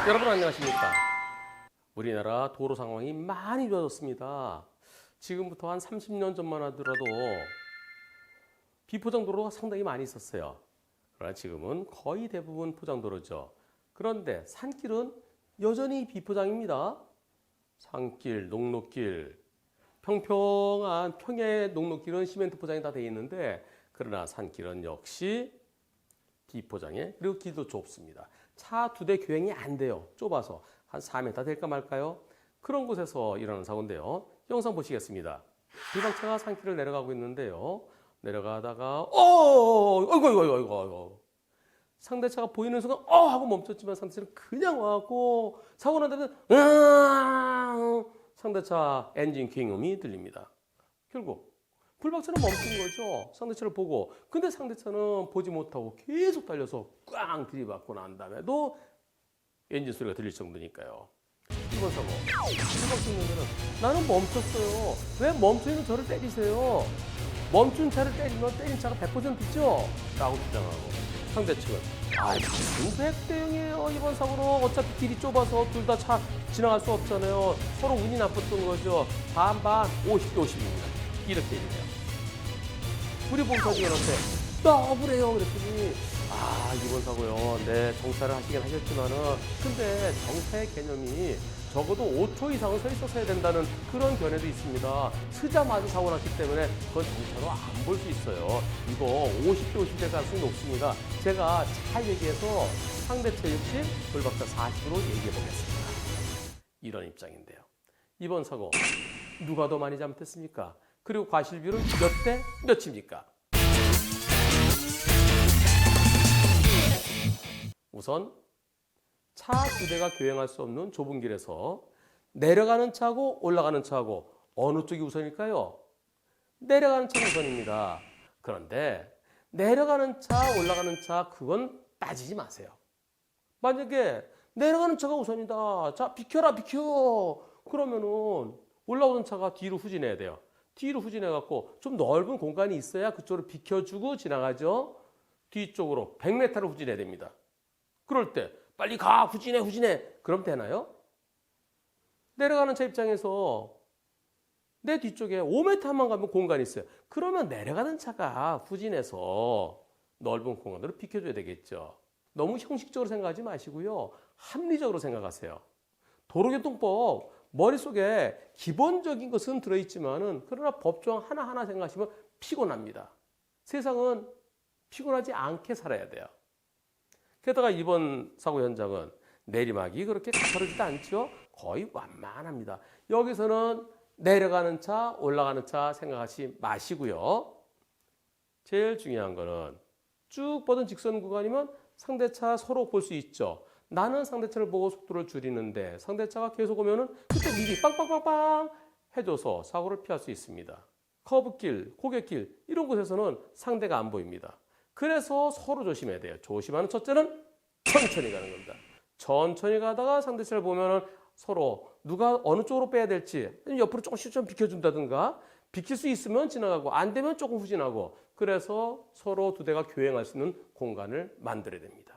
S1: 여러분 안녕하십니까? 우리나라 도로 상황이 많이 좋아졌습니다. 지금부터 한 30년 전만 하더라도 비포장도로가 상당히 많이 있었어요. 그러나 지금은 거의 대부분 포장도로죠. 그런데 산길은 여전히 비포장입니다. 산길, 녹록길, 평평한 평야의 녹록길은 시멘트 포장이 다 되어 있는데 그러나 산길은 역시 비포장에 그리고 길도 좁습니다. 차 2대 교행이 안 돼요. 좁아서 한 4m 될까 말까요? 그런 곳에서 일어나는 사고인데요. 영상 보시겠습니다. 불박차가 산길을 내려가고 있는데요. 내려가다가 어이구 상대차가 보이는 순간 하고 멈췄지만 상대차는 그냥 와갖고 사고 난 다음에 상대차 엔진 킹음이 들립니다. 결국 불박차는 멈춘 거죠. 상대차를 보고. 근데 상대차는 보지 못하고 계속 달려서 꽝 들이받고 난 다음에도 엔진 소리가 들릴 정도니까요. 이번 사고 불박차 운전자는 나는 멈췄어요. 왜 멈춰있는 저를 때리세요? 멈춘 차를 때리면 때린 차가 100%죠? 라고 주장하고 상대 측은 무슨 100대 0이에요. 이번 사고는 어차피 길이 좁아서 둘 다 차 지나갈 수 없잖아요. 서로 운이 나빴던 거죠. 반반 50대 50입니다. 이렇게 얘기해요. 우리 봉사직원한테 나 억울해요 그랬더니 이번 사고요. 네, 정차를 하시긴 하셨지만은 근데 정차의 개념이 적어도 5초 이상은 서 있었어야 된다는 그런 견해도 있습니다. 서자마자 사고 났기 때문에 그건 정차로 안 볼 수 있어요. 이거 50대 50 될 가능성이 높습니다. 제가 잘 얘기해서 상대차 60, 불박차 40으로 얘기해 보겠습니다. 이런 입장인데요. 이번 사고 누가 더 많이 잘못했습니까? 그리고 과실비율은 몇 대 몇입니까? 우선 차 2대가 교행할 수 없는 좁은 길에서 내려가는 차고 올라가는 차고 어느 쪽이 우선일까요? 내려가는 차가 우선입니다. 그런데 내려가는 차, 올라가는 차 그건 따지지 마세요. 만약에 내려가는 차가 우선이다. 자, 비켜라 비켜. 그러면은 올라오는 차가 뒤로 후진해야 돼요. 뒤로 후진해갖고 좀 넓은 공간이 있어야 그쪽으로 비켜주고 지나가죠. 뒤쪽으로 100m를 후진해야 됩니다. 그럴 때 빨리 가 후진해 그럼 되나요? 내려가는 차 입장에서 내 뒤쪽에 5m만 가면 공간이 있어요. 그러면 내려가는 차가 후진해서 넓은 공간으로 비켜줘야 되겠죠. 너무 형식적으로 생각하지 마시고요. 합리적으로 생각하세요. 도로교통법 머릿속에 기본적인 것은 들어있지만은 그러나 법조항 하나하나 생각하시면 피곤합니다. 세상은 피곤하지 않게 살아야 돼요. 게다가 이번 사고 현장은 내리막이 그렇게 가파르지도 않죠. 거의 완만합니다. 여기서는 내려가는 차, 올라가는 차 생각하지 마시고요. 제일 중요한 거는 쭉 뻗은 직선 구간이면 상대차 서로 볼 수 있죠. 나는 상대차를 보고 속도를 줄이는데 상대차가 계속 오면은 그때 미리 빵빵빵빵 해줘서 사고를 피할 수 있습니다. 커브길, 고갯길 이런 곳에서는 상대가 안 보입니다. 그래서 서로 조심해야 돼요. 조심하는 첫째는 천천히 가는 겁니다. 천천히 가다가 상대차를 보면은 서로 누가 어느 쪽으로 빼야 될지 옆으로 조금씩 좀 비켜준다든가 비킬 수 있으면 지나가고 안 되면 조금 후진하고 그래서 서로 2대가 교행할 수 있는 공간을 만들어야 됩니다.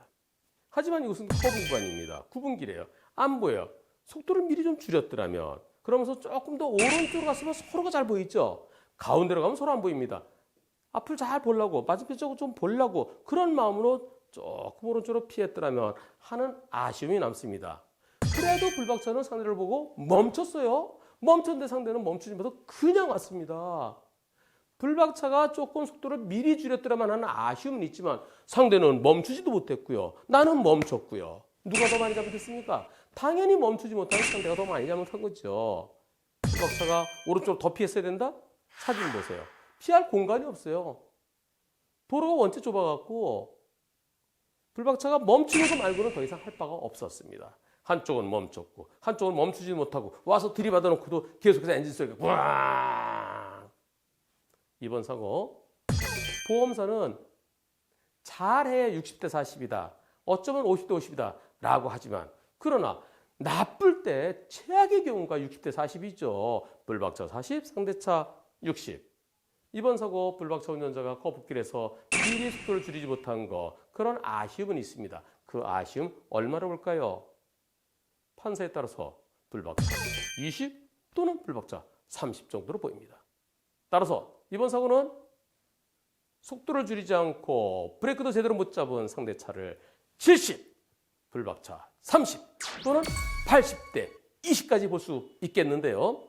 S1: 하지만 이것은 커브 구간입니다. 구분길이에요. 안 보여요. 속도를 미리 좀 줄였더라면 그러면서 조금 더 오른쪽으로 갔으면 서로가 잘 보이죠. 가운데로 가면 서로 안 보입니다. 앞을 잘 보려고 맞은편 쪽을 좀 보려고 그런 마음으로 조금 오른쪽으로 피했더라면 하는 아쉬움이 남습니다. 그래도 불박차는 상대를 보고 멈췄어요. 멈췄는데 상대는 멈추지 못해서 그냥 왔습니다. 불박차가 조금 속도를 미리 줄였더라만 하는 아쉬움은 있지만 상대는 멈추지도 못했고요. 나는 멈췄고요. 누가 더 많이 잘못했습니까? 당연히 멈추지 못한 상대가 더 많이 잘못한 거죠. 불박차가 오른쪽으로 더 피했어야 된다? 사진 보세요. 피할 공간이 없어요. 도로가 원체 좁아갖고 불박차가 멈추는 거 말고는 더 이상 할 바가 없었습니다. 한쪽은 멈췄고 한쪽은 멈추지 못하고 와서 들이받아 놓고도 계속해서 엔진 소리가 꽝. 이번 사고 보험사는 잘해야 60대 40이다. 어쩌면 50대 50이다 라고 하지만 그러나 나쁠 때 최악의 경우가 60대 40이죠. 불박차 40, 상대차 60. 이번 사고 불박차 운전자가 커브길에서 미리 속도를 줄이지 못한 거 그런 아쉬움은 있습니다. 그 아쉬움 얼마나 볼까요? 판사에 따라서 불박차 20 또는 불박차 30 정도로 보입니다. 따라서 이번 사고는 속도를 줄이지 않고 브레이크도 제대로 못 잡은 상대차를 70, 불박차 30 또는 80대 20까지 볼 수 있겠는데요.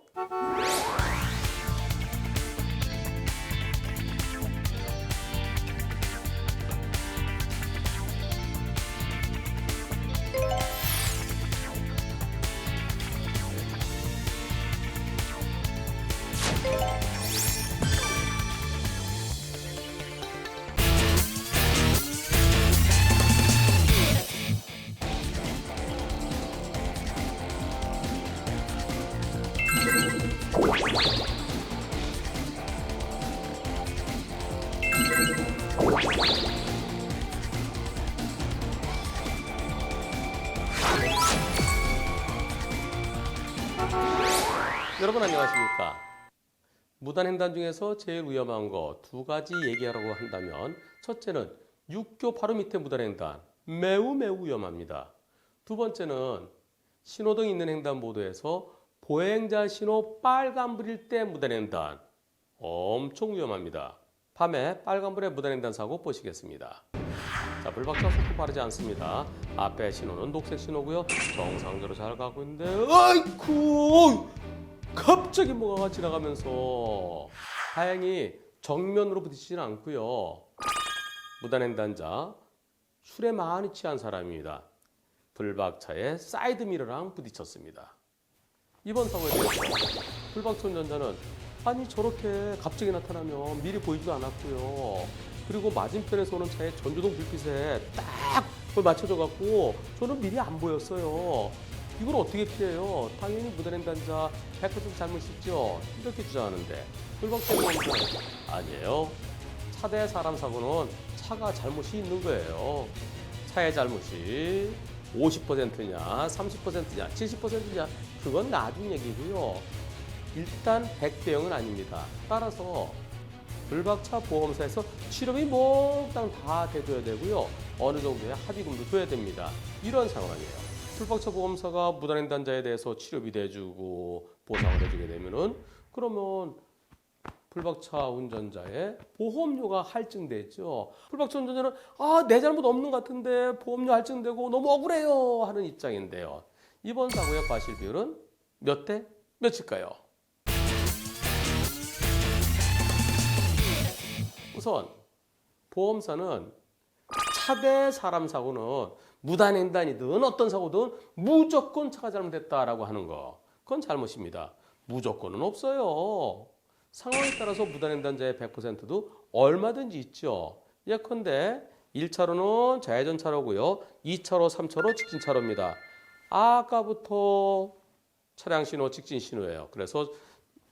S1: 여러분 안녕하십니까? 무단횡단 중에서 제일 위험한 거 두 가지 얘기하라고 한다면 첫째는 육교 바로 밑에 무단횡단 매우 위험합니다. 두 번째는 신호등 있는 횡단보도에서 보행자 신호 빨간불일 때 무단횡단 엄청 위험합니다. 밤에 빨간불에 무단횡단 사고 보시겠습니다. 자, 불박차 속도 빠르지 않습니다. 앞에 신호는 녹색 신호고요. 정상적으로 잘 가고 있는데 아이쿠 갑자기 뭐가 지나가면서 다행히 정면으로 부딪히지는 않고요. 무단횡단자 술에 많이 취한 사람입니다. 불박차에 사이드미러랑 부딪혔습니다. 이번 사고에 대해서 불박차 운전자는 아니 저렇게 갑자기 나타나면 미리 보이지도 않았고요. 그리고 맞은편에서 오는 차의 전조등 불빛에 딱 그걸 맞춰져 갖고 저는 미리 안 보였어요. 이걸 어떻게 피해요? 당연히 무단횡단자 100% 잘못이죠. 이렇게 주장하는데 불박차 운전자는 아니에요. 차 대 사람 사고는 차가 잘못이 있는 거예요. 차의 잘못이 50%냐, 30%냐, 70%냐 그건 나중 얘기고요. 일단 100대 0은 아닙니다. 따라서 불박차 보험사에서 치료비 몽땅 다 대줘야 되고요. 어느 정도의 합의금도 줘야 됩니다. 이런 상황이에요. 불박차 보험사가 무단횡단자에 대해서 치료비 대주고 보상을 해주게 되면은 그러면 불박차 운전자의 보험료가 할증되죠. 불박차 운전자는 내 잘못 없는 것 같은데 보험료 할증되고 너무 억울해요 하는 입장인데요. 이번 사고의 과실 비율은 몇 대 몇일까요? 우선 보험사는 차 대 사람 사고는 무단횡단이든 어떤 사고든 무조건 차가 잘못했다라고 하는 거 그건 잘못입니다. 무조건은 없어요. 상황에 따라서 무단횡단자의 100%도 얼마든지 있죠. 예컨대 1차로는 좌회전 차로고요. 2차로, 3차로 직진차로입니다. 아까부터 차량 신호 직진 신호예요. 그래서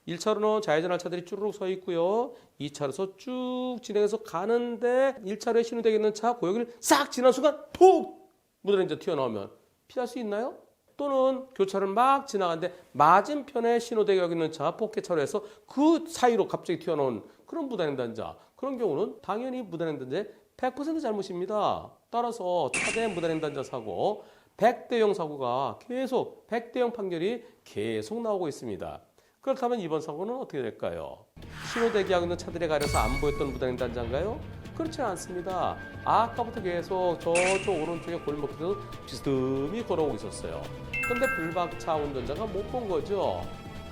S1: 1차로는 좌회전할 차들이 쭈르륵 서 있고요. 2차로에서 쭉 진행해서 가는데 1차로에 신호되어 있는 차 고여기를 싹 지난 순간 푹 무단횡단 튀어나오면 피할 수 있나요? 또는 교차를 막 지나가는데 맞은편에 신호되어 있는 차 포켓차로에서 그 사이로 갑자기 튀어나온 그런 무단횡단자 그런 경우는 당연히 무단횡단자의 100% 잘못입니다. 따라서 차대 무단횡단자 사고 100대 0 사고가 계속 100대 0 판결이 계속 나오고 있습니다. 그렇다면 이번 사고는 어떻게 될까요? 신호 대기하고 있는 차들에 가려서 안 보였던 무단횡단자인가요? 그렇지 않습니다. 아까부터 계속 저쪽 오른쪽에 골목에서 비스듬히 걸어오고 있었어요. 그런데 불박차 운전자가 못 본 거죠.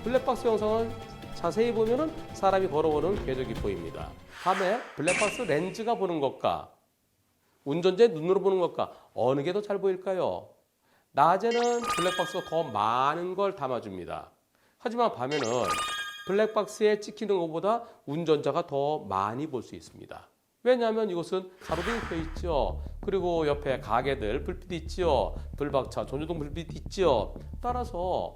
S1: 블랙박스 영상을 자세히 보면은 사람이 걸어오는 궤적이 보입니다. 밤에 블랙박스 렌즈가 보는 것과 운전자의 눈으로 보는 것과 어느 게 더 잘 보일까요? 낮에는 블랙박스가 더 많은 걸 담아줍니다. 하지만 밤에는 블랙박스에 찍히는 것보다 운전자가 더 많이 볼 수 있습니다. 왜냐하면 이곳은 가로등이 펴 있죠. 그리고 옆에 가게들 불빛이 있죠. 불박차 전조등 불빛이 있죠. 따라서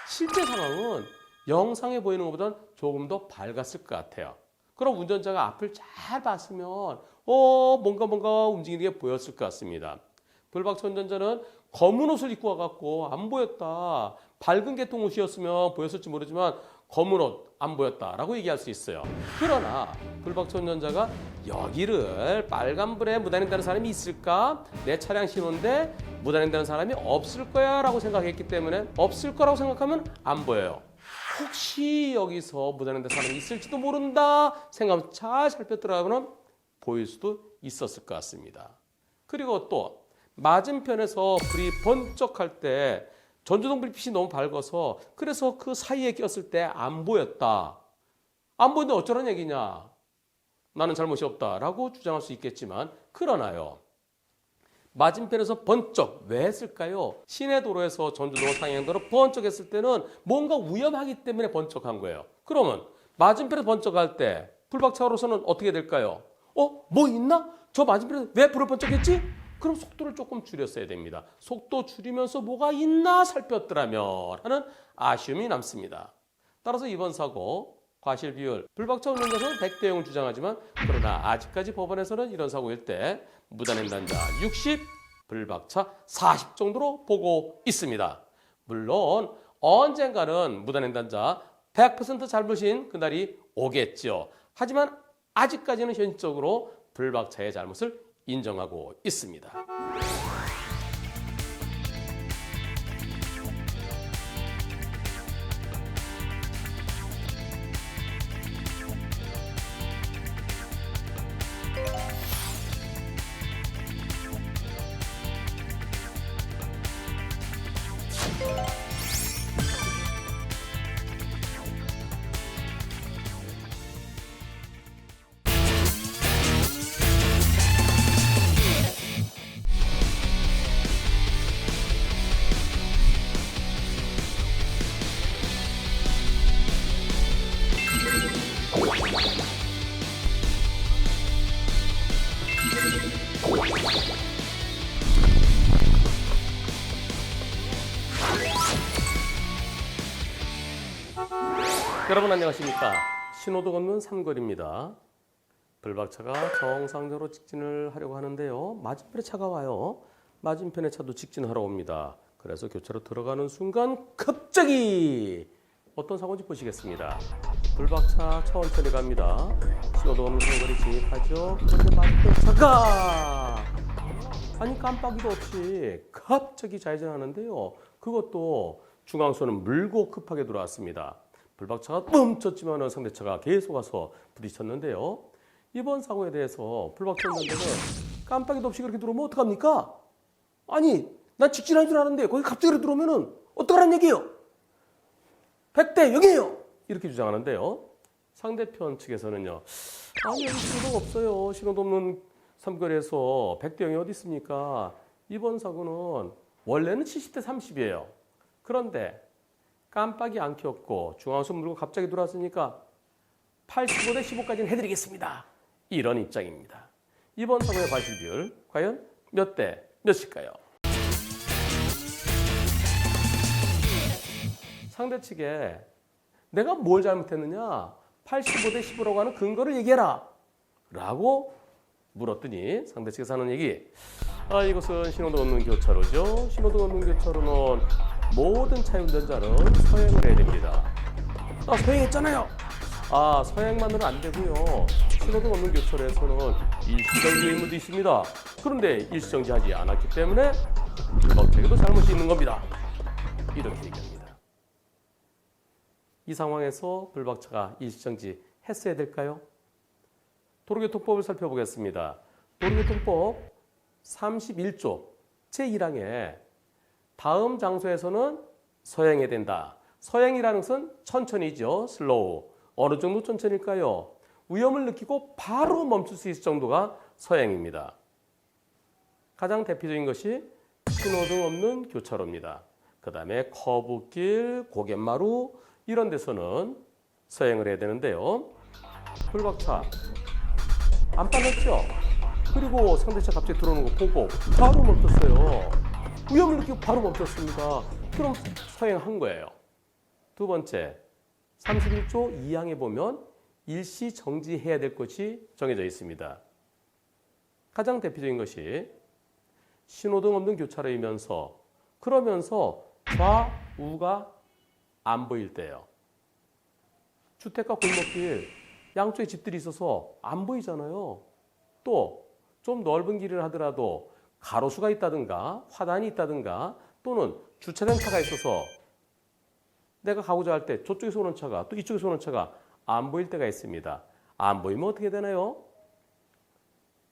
S1: 실제 상황은 영상에 보이는 것보다는 조금 더 밝았을 것 같아요. 그럼 운전자가 앞을 잘 봤으면 뭔가 움직이는 게 보였을 것 같습니다. 불박차 운전자는 검은 옷을 입고 와갖고 안 보였다. 밝은 계통 옷이었으면 보였을지 모르지만 검은 옷 안 보였다라고 얘기할 수 있어요. 그러나 불박차 운전자가 여기를 빨간불에 무단횡단하는 사람이 있을까? 내 차량 신호인데 무단횡단하는 사람이 없을 거야 라고 생각했기 때문에 없을 거라고 생각하면 안 보여요. 혹시 여기서 무단횡단하는 사람이 있을지도 모른다 생각하면 잘 살펴들어가면 보일 수도 있었을 것 같습니다. 그리고 또 맞은편에서 불이 번쩍할 때 전조등 불빛이 너무 밝아서 그래서 그 사이에 꼈을 때 안 보였다. 안 보이는데 어쩌라는 얘기냐. 나는 잘못이 없다라고 주장할 수 있겠지만 그러나요. 맞은편에서 번쩍 왜 했을까요? 시내도로에서 전조등 상행도로 번쩍했을 때는 뭔가 위험하기 때문에 번쩍한 거예요. 그러면 맞은편에서 번쩍할 때 불박차로서는 어떻게 될까요? 뭐 있나? 저 맞은편에서 왜 불을 번쩍했지? 그럼 속도를 조금 줄였어야 됩니다. 속도 줄이면서 뭐가 있나 살폈더라면 하는 아쉬움이 남습니다. 따라서 이번 사고 과실 비율 불박차 운전자는 100대 0을 주장하지만 그러나 아직까지 법원에서는 이런 사고일 때 무단횡단자 60, 불박차 40 정도로 보고 있습니다. 물론 언젠가는 무단횡단자 100% 잘못인 그날이 오겠죠. 하지만 아직까지는 현실적으로 불박차의 잘못을 인정하고 있습니다. 여러분 안녕하십니까? 신호등 없는 삼거리입니다. 불박차가 정상적으로 직진을 하려고 하는데요. 맞은편에 차가 와요. 맞은편에 차도 직진하러 옵니다. 그래서 교차로 들어가는 순간 갑자기 어떤 사고인지 보시겠습니다. 불박차 천천히 갑니다. 신호등 없는 삼거리 진입하죠. 그런데 맞은편 차가 아니 깜빡이도 없이 갑자기 좌회전하는데요. 그것도 중앙선을 물고 급하게 들어왔습니다. 불박차가 멈췄지만 상대차가 계속 와서 부딪혔는데요. 이번 사고에 대해서 불박차 운전자는 깜빡이도 없이 그렇게 들어오면 어떡합니까? 아니 난 직진한 줄 아는데 거기 갑자기 들어오면 어떡하란 얘기예요? 100대 0이에요. 이렇게 주장하는데요. 상대편 측에서는요. 아니 여기 신호등 없어요. 신호등 없는 삼거리에서 100대 0이 어디 있습니까? 이번 사고는 원래는 70대 30이에요. 그런데 깜빡이 안 켰고 중앙선 물고 갑자기 들어왔으니까 85대 15까지는 해드리겠습니다. 이런 입장입니다. 이번 사고의 과실비율 과연 몇 대 몇일까요? 상대 측에 내가 뭘 잘못했느냐 85대 15라고 하는 근거를 얘기해라 라고 물었더니 상대 측에서 하는 얘기 이것은 신호등 없는 교차로죠. 신호등 없는 교차로는 모든 차 운전자는 서행을 해야 됩니다. 서행했잖아요. 서행만으로는 안 되고요. 신호등 없는 교차로에서는 일시정지 의무도 있습니다. 그런데 일시정지하지 않았기 때문에 법적에도 잘못이 있는 겁니다. 이렇게 얘기합니다. 이 상황에서 불박차가 일시정지 했어야 될까요? 도로교통법을 살펴보겠습니다. 도로교통법 31조 제1항에 다음 장소에서는 서행해야 된다. 서행이라는 것은 천천히죠. 슬로우. 어느 정도 천천히일까요? 위험을 느끼고 바로 멈출 수 있을 정도가 서행입니다. 가장 대표적인 것이 신호등 없는 교차로입니다. 그 다음에 커브길, 고갯마루 이런 데서는 서행을 해야 되는데요. 불박차 안 빨랐죠? 그리고 상대차 갑자기 들어오는 거 보고 바로 멈췄어요. 위험을 느끼고 바로 멈췄습니다. 그럼 서행한 거예요. 두 번째, 31조 2항에 보면 일시 정지해야 될 것이 정해져 있습니다. 가장 대표적인 것이 신호등 없는 교차로이면서 그러면서 좌우가 안 보일 때예요. 주택가 골목길 양쪽에 집들이 있어서 안 보이잖아요. 또 좀 넓은 길을 하더라도 가로수가 있다든가 화단이 있다든가 또는 주차된 차가 있어서 내가 가고자 할 때 저쪽에서 오는 차가 또 이쪽에서 오는 차가 안 보일 때가 있습니다. 안 보이면 어떻게 되나요?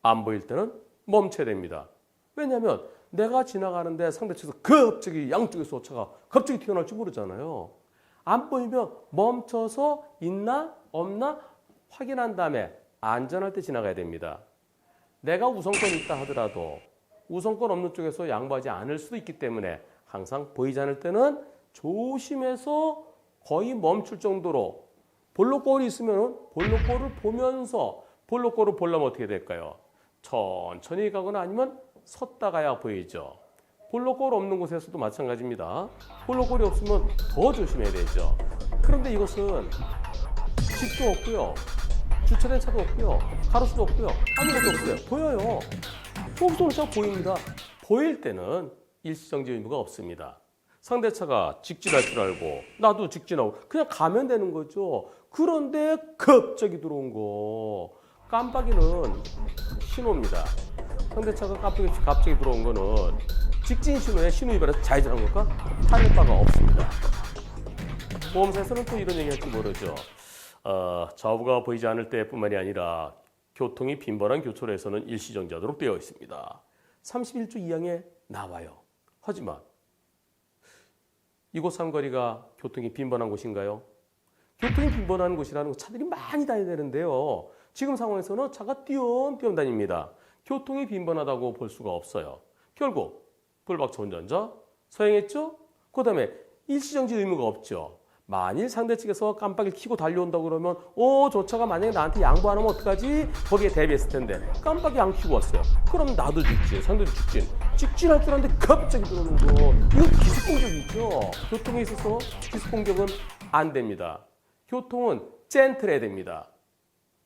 S1: 안 보일 때는 멈춰야 됩니다. 왜냐하면 내가 지나가는데 상대측에서 갑자기 양쪽에서 차가 갑자기 튀어나올지 모르잖아요. 안 보이면 멈춰서 있나 없나 확인한 다음에 안전할 때 지나가야 됩니다. 내가 우선권이 있다 하더라도 우선권 없는 쪽에서 양보하지 않을 수도 있기 때문에 항상 보이지 않을 때는 조심해서 거의 멈출 정도로 볼록골이 있으면 볼록골을 보면서 볼록골을 보려면 어떻게 될까요? 천천히 가거나 아니면 섰다 가야 보이죠. 볼록골 없는 곳에서도 마찬가지입니다. 볼록골이 없으면 더 조심해야 되죠. 그런데 이것은 집도 없고요. 주차된 차도 없고요. 가로수도 없고요. 아무것도 없어요. 보여요. 저기서 오는 차가 보입니다. 보일 때는 일시정지 의무가 없습니다. 상대차가 직진할 줄 알고 나도 직진하고 그냥 가면 되는 거죠. 그런데 갑자기 들어온 거. 깜빡이는 신호입니다. 상대차가 갑자기 들어온 거는 직진 신호에 신호 위반해서 좌회전한 걸까? 타는 바가 없습니다. 보험사에서는 또 이런 얘기 할지 모르죠. 좌우가 보이지 않을 때뿐만이 아니라 교통이 빈번한 교차로에서는 일시정지하도록 되어 있습니다. 31조 2항에 나와요. 하지만 이곳 삼거리가 교통이 빈번한 곳인가요? 교통이 빈번한 곳이라는 거 차들이 많이 다녀야 되는데요. 지금 상황에서는 차가 띄엄띄엄 다닙니다. 교통이 빈번하다고 볼 수가 없어요. 결국 불박차 운전자 서행했죠? 그 다음에 일시정지 의무가 없죠. 만일 상대 측에서 깜빡이를 켜고 달려온다고 그러면 저 차가 만약에 나한테 양보 안 하면 어떡하지? 거기에 대비했을 텐데 깜빡이 안 켜고 왔어요. 그럼 나도 직진, 상대도 직진. 직진할 줄 알았는데 갑자기 들어오는 거. 이거 기습공격이죠. 교통에 있어서 기습공격은 안 됩니다. 교통은 젠틀해야 됩니다.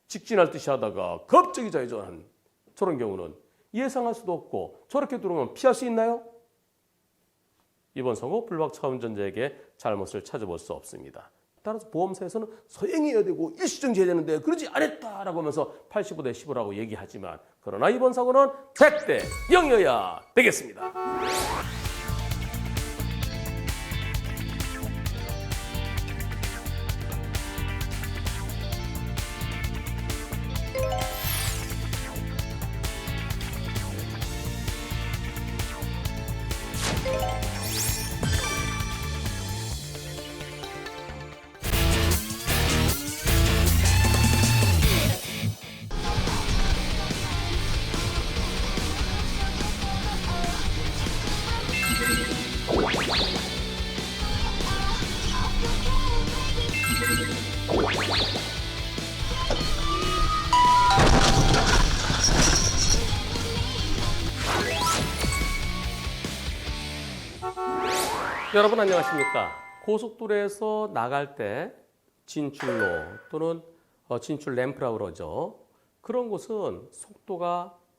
S1: 직진할 듯이 하다가 갑자기 좌회전한 저런 경우는 예상할 수도 없고 저렇게 들어오면 피할 수 있나요? 이번 사고 불박차 운전자에게 잘못을 찾아볼 수 없습니다. 따라서 보험사에서는 서행해야 되고 일시정지해야 되는데 그러지 않았다라고 하면서 85대 15라고 얘기하지만 그러나 이번 사고는 100대 0이어야 되겠습니다. 여러분 안녕하십니까? 고속도로에서 나갈 때 진출로 또는 진출 램프라고 그러죠. 그런 곳은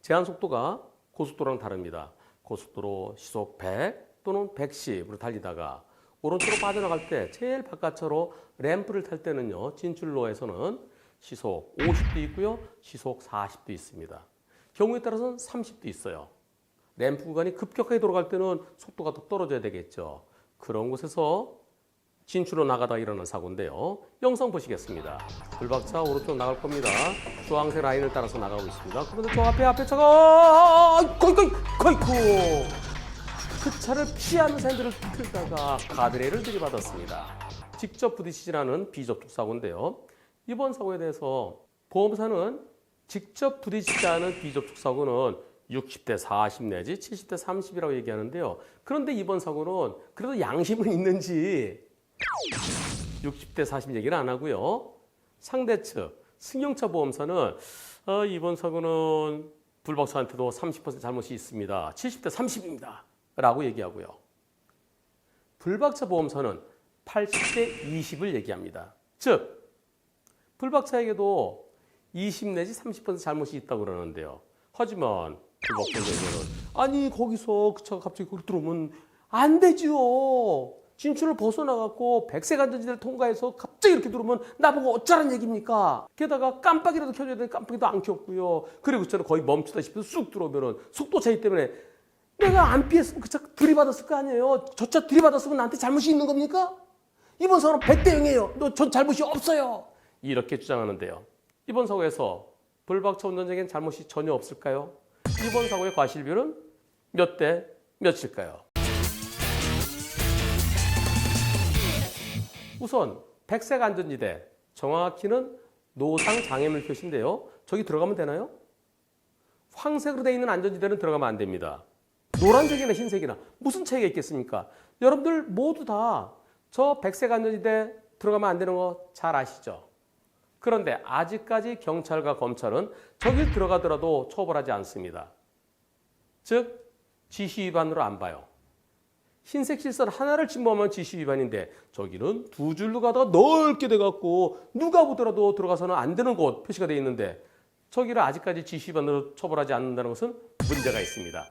S1: 제한 속도가 고속도로랑 다릅니다. 고속도로 시속 100 또는 110으로 달리다가 오른쪽으로 빠져나갈 때 제일 바깥으로 램프를 탈 때는요. 진출로에서는 시속 50도 있고요. 시속 40도 있습니다. 경우에 따라서는 30도 있어요. 램프 구간이 급격하게 돌아갈 때는 속도가 더 떨어져야 되겠죠. 그런 곳에서 진출로 나가다 일어난 사고인데요. 영상 보시겠습니다. 불박차 오른쪽 나갈 겁니다. 주황색 라인을 따라서 나가고 있습니다. 그런데 저 앞에 차가 그 차를 피하면서 핸들을 틀다가 가드레일을 들이받았습니다. 직접 부딪히지 않은 비접촉 사고인데요. 이번 사고에 대해서 보험사는 직접 부딪히지 않은 비접촉 사고는 60대 40 내지 70대 30이라고 얘기하는데요. 그런데 이번 사고는 그래도 양심은 있는지 60대 40 얘기는 안 하고요. 상대 측 승용차 보험사는 이번 사고는 불박차한테도 30% 잘못이 있습니다. 70대 30입니다. 라고 얘기하고요. 불박차 보험사는 80대 20을 얘기합니다. 즉 불박차에게도 20 내지 30% 잘못이 있다고 그러는데요. 하지만 불박차에게는 아니 거기서 그 차가 갑자기 거기 들어오면 안 되지요. 진출을 벗어나갖고 백색 안전지대를 통과해서 갑자기 이렇게 들어오면 나보고 어쩌라는 얘기입니까? 게다가 깜빡이라도 켜줘야 되는데 깜빡이도 안 켰고요. 그리고 그 차는 거의 멈추다시피 쑥 들어오면은 속도 차이 때문에 내가 안 피했으면 그 차 들이받았을 거 아니에요. 저 차 들이받았으면 나한테 잘못이 있는 겁니까? 이번 사고는 100대 0이에요. 전 잘못이 없어요. 이렇게 주장하는데요. 이번 사고에서 불박차 운전자에겐 잘못이 전혀 없을까요? 이번 사고의 과실비율은 몇 대 몇일까요? 우선 백색 안전지대, 정확히는 노상 장애물 표시인데요. 저기 들어가면 되나요? 황색으로 되어 있는 안전지대는 들어가면 안 됩니다. 노란색이나 흰색이나 무슨 차이가 있겠습니까? 여러분들 모두 다 저 백색 안전지대 들어가면 안 되는 거 잘 아시죠? 그런데 아직까지 경찰과 검찰은 저길 들어가더라도 처벌하지 않습니다. 즉 지시 위반으로 안 봐요. 흰색 실선 하나를 침범하면 지시 위반인데 저기는 두 줄로 가다가 넓게 돼갖고 누가 보더라도 들어가서는 안 되는 곳 표시가 되어 있는데 저기를 아직까지 지시 위반으로 처벌하지 않는다는 것은 문제가 있습니다.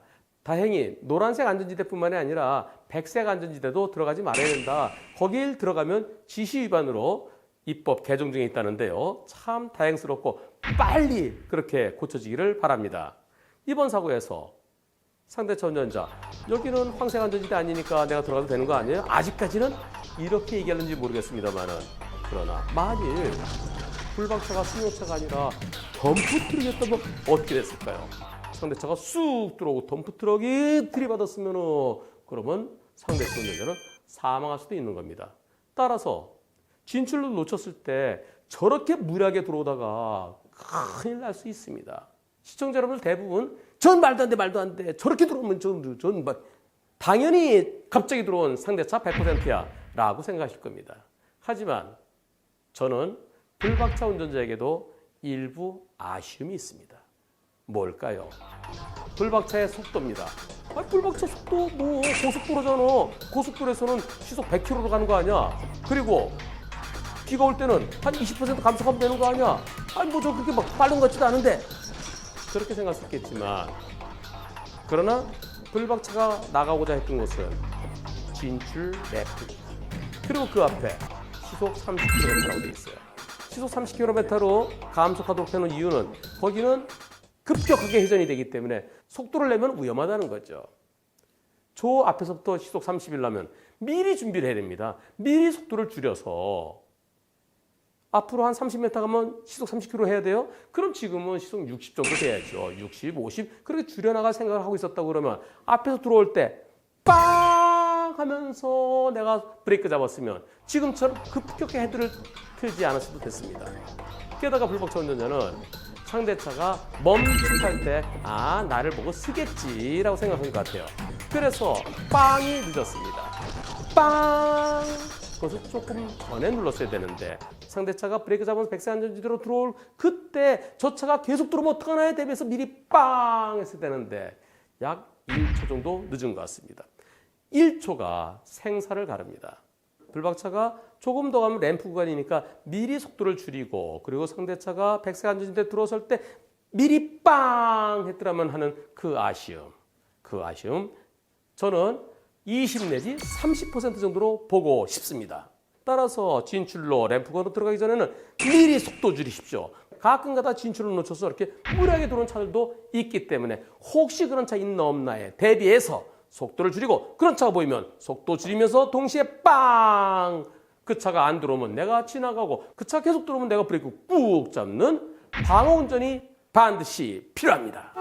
S1: 다행히 노란색 안전지대뿐만이 아니라 백색 안전지대도 들어가지 말아야 된다. 거길 들어가면 지시 위반으로 입법 개정 중에 있다는데요. 참 다행스럽고 빨리 그렇게 고쳐지기를 바랍니다. 이번 사고에서 상대차 운전자, 여기는 황색 안전지대 아니니까 내가 들어가도 되는 거 아니에요? 아직까지는 이렇게 얘기하는지 모르겠습니다만은, 그러나 만일 불박차가 승용차가 아니라 덤프트럭이었다면 어떻게 됐을까요? 상대차가 쑥 들어오고 덤프트럭이 들이받았으면 그러면 상대차 운전자는 사망할 수도 있는 겁니다. 따라서 진출로 놓쳤을 때 저렇게 무리하게 들어오다가 큰일 날 수 있습니다. 시청자 여러분들 대부분 전 말도 안 돼. 저렇게 들어오면 전 당연히 갑자기 들어온 상대차 100%야 라고 생각하실 겁니다. 하지만 저는 불박차 운전자에게도 일부 아쉬움이 있습니다. 뭘까요? 불박차의 속도입니다. 불박차 속도 뭐 고속도로잖아. 고속도로에서는 시속 100km로 가는 거 아니야. 그리고 비가 올 때는 한 20% 감속하면 되는 거 아니야. 뭐 저 그렇게 막 빠른 것 같지도 않은데. 그렇게 생각할 수 있겠지만, 그러나 불박차가 나가고자 했던 곳은 진출 램프, 그리고 그 앞에 시속 30km라고 되어 있어요. 시속 30km로 감속하도록 해놓은 이유는 거기는 급격하게 회전이 되기 때문에 속도를 내면 위험하다는 거죠. 저 앞에서부터 시속 30이려면 미리 준비를 해야 됩니다. 미리 속도를 줄여서 앞으로 한 30m 가면 시속 30km 해야 돼요? 그럼 지금은 시속 60 정도 돼야죠. 60, 50 그렇게 줄여나갈 생각을 하고 있었다고 그러면 앞에서 들어올 때 빵 하면서 내가 브레이크 잡았으면 지금처럼 급격하게 헤드를 틀지 않았어도 됐습니다. 게다가 불박차 운전자는 상대차가 멈칫할 때 나를 보고 쓰겠지라고 생각한 것 같아요. 그래서 빵이 늦었습니다. 빵! 그것을 조금 전에 눌렀어야 되는데 상대차가 브레이크 잡으면서 백색 안전지대로 들어올 그때 저 차가 계속 들어오면 어떡하나에 대비해서 미리 빵 했어야 되는데 약 1초 정도 늦은 것 같습니다. 1초가 생사를 가릅니다. 불박차가 조금 더 가면 램프 구간이니까 미리 속도를 줄이고, 그리고 상대차가 백색 안전지대 들어설 때 미리 빵 했더라면 하는 그 아쉬움, 저는 20 내지 30% 정도로 보고 싶습니다. 따라서 진출로 램프 구간으로 들어가기 전에는 미리 속도 줄이십시오. 가끔가다 진출을 놓쳐서 이렇게 무리하게 들어오는 차들도 있기 때문에 혹시 그런 차 있나 없나에 대비해서 속도를 줄이고, 그런 차가 보이면 속도 줄이면서 동시에 빵! 그 차가 안 들어오면 내가 지나가고, 그 차가 계속 들어오면 내가 브레이크 꾹 잡는 방어 운전이 반드시 필요합니다.